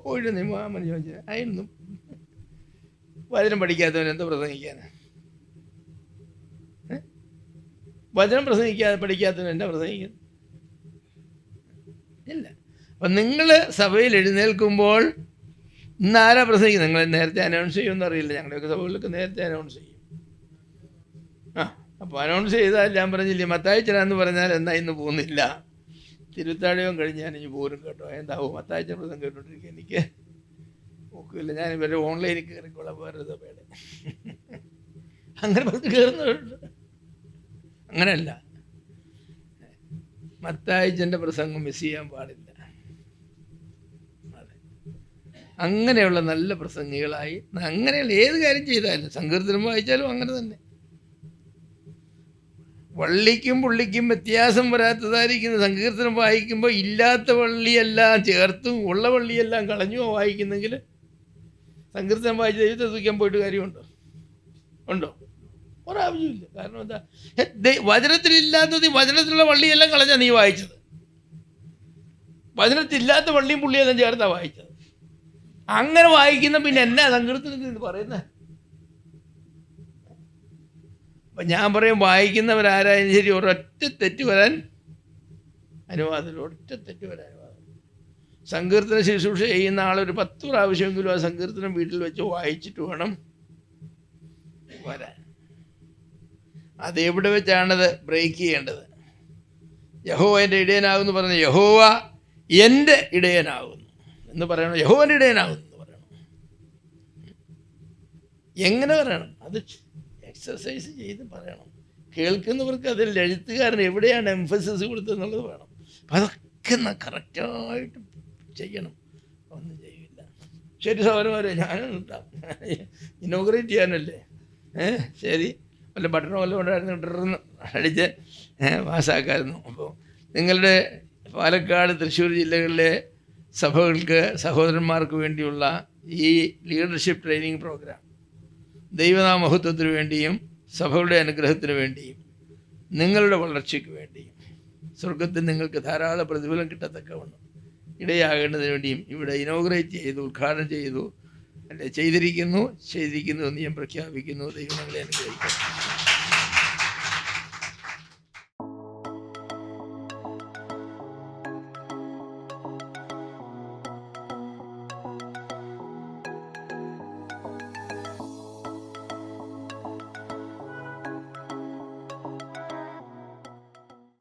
പോയിട്ട് നീ മനുഷ്യ അതിനൊന്നും വചനം പഠിക്കാത്തവൻ എന്താ പ്രസംഗിക്കാൻ? വചനം പഠിക്കാത്തവൻ എന്താ പ്രസംഗിക്കുന്നത്? ഇല്ല. അപ്പം നിങ്ങൾ സഭയിൽ എഴുന്നേൽക്കുമ്പോൾ ഇന്ന് ആരാ പ്രസംഗിക്കുന്നത്? നിങ്ങൾ നേരത്തെ അനൗൺസ് ചെയ്യുമെന്ന് അറിയില്ല. ഞങ്ങളുടെയൊക്കെ സഭകളിലൊക്കെ നേരത്തെ അനൗൺസ് ചെയ്യും. അപ്പോൾ അനൗൺസ് ചെയ്താൽ ഞാൻ പറഞ്ഞില്ലേ, മത്തായിച്ചനാന്ന് പറഞ്ഞാൽ എന്നാ ഇന്ന് പോകുന്നില്ല, തിരുത്താഴവും കഴിഞ്ഞ് ഞാൻ ഇനി പോരും കേട്ടോ. എന്താവും മത്തായിച്ച പ്രസംഗം കേട്ടോണ്ടിരിക്കുക എനിക്ക് നോക്കില്ല. ഞാൻ ഇവരെ ഓൺലൈനിൽ കയറിക്കോളാം വേറെ സഭയുടെ. അങ്ങനെ പറഞ്ഞ് കയറുന്നുണ്ട്. അങ്ങനെയല്ല, മത്തായിച്ചൻ്റെ പ്രസംഗം മിസ് ചെയ്യാൻ പാടില്ല. അതെ, അങ്ങനെയുള്ള നല്ല പ്രസംഗികളായി അങ്ങനെയുള്ള ഏത് കാര്യം ചെയ്താലും, സങ്കീർത്തനം വായിച്ചാലും അങ്ങനെ തന്നെ. വള്ളിക്കും പുള്ളിക്കും വ്യത്യാസം വരാത്തതായിരിക്കുന്ന സങ്കീർത്തനം വായിക്കുമ്പോൾ ഇല്ലാത്ത വള്ളിയെല്ലാം ചേർത്തും ഉള്ള വള്ളിയെല്ലാം കളഞ്ഞുമോ വായിക്കുന്നെങ്കിൽ സങ്കീർത്തനം വായിച്ച് ദൈവത്തെ സ്തുതിക്കാൻ പോയിട്ട് കാര്യമുണ്ടോ? ഉണ്ടോ? ഒരാവശ്യമില്ല. കാരണം എന്താ? വചനത്തിലില്ലാത്തത് വചനത്തിലുള്ള വള്ളിയെല്ലാം കളഞ്ഞാൽ നീ വായിച്ചത്. വചനത്തില്ലാത്ത പള്ളിയും പുള്ളിയെല്ലാം ചേർത്താണ് വായിച്ചത്. അങ്ങനെ വായിക്കുന്ന പിന്നെ എന്നാ സങ്കീർത്തനത്തിൽ പറയുന്നത്? അപ്പം ഞാൻ പറയും, വായിക്കുന്നവരാരായാലും ശരി ഒരൊറ്റ തെറ്റ് വരാൻ അനുവാദമില്ല. ഒറ്റ തെറ്റ് വരാൻ അനുവാദം. സങ്കീർത്തന ശുശ്രൂഷ ചെയ്യുന്ന ആളൊരു 10 പ്രാവശ്യമെങ്കിലും ആ സങ്കീർത്തനം വീട്ടിൽ വെച്ച് വായിച്ചിട്ട് വേണം വരാൻ. അതെവിടെ വെച്ചാണത് ബ്രേക്ക് ചെയ്യേണ്ടത്? യഹോവ എൻ്റെ ഇടയനാകുന്നു പറഞ്ഞ യഹോവ എൻ്റെ ഇടയനാകുന്നു എന്ന് പറയണം. യഹോവൻ്റെ ഇടയനാകുന്നു എന്ന് പറയണം. എങ്ങനെ പറയണം? അത് എക്സസൈസ് ചെയ്ത് പറയണം. കേൾക്കുന്നവർക്ക് അതിൽ എഴുത്തുകാരൻ എവിടെയാണ് എംഫസിസ് കൊടുത്തതെന്നുള്ളത് വേണം. അപ്പം അതൊക്കെ കറക്റ്റായിട്ട് ചെയ്യണം. ഒന്നും ചെയ്യില്ല. ശരി സഹോദരന്മാരെ, ഞാനും കിട്ടാം. ഇനോഗ്രേറ്റ് ചെയ്യാനല്ലേ? ശരി, വല്ല ബട്ടണോ വല്ലതും ഉണ്ടായിരുന്നു, ഇടർന്ന് അടിച്ച് പാസ്സാക്കായിരുന്നു. അപ്പോൾ നിങ്ങളുടെ പാലക്കാട്, തൃശ്ശൂർ ജില്ലകളിലെ സഭകൾക്ക്, സഹോദരന്മാർക്ക് വേണ്ടിയുള്ള ഈ ലീഡർഷിപ്പ് ട്രെയിനിങ് പ്രോഗ്രാം ദൈവനാമഹത്വത്തിന് വേണ്ടിയും സഭകളുടെ അനുഗ്രഹത്തിന് വേണ്ടിയും നിങ്ങളുടെ വളർച്ചയ്ക്ക് വേണ്ടിയും സ്വർഗത്തിൽ നിങ്ങൾക്ക് ധാരാളം പ്രതിഫലം കിട്ടത്തക്കവണ്ണം ഇടയാകേണ്ടതിന് വേണ്ടിയും ഇവിടെ ഇനോഗ്രേറ്റ് ചെയ്തു, ഉദ്ഘാടനം ചെയ്തിരിക്കുന്നു എന്ന് ഞാൻ പ്രഖ്യാപിക്കുന്നു. ദൈവം നിങ്ങളെ അനുഗ്രഹിക്കും.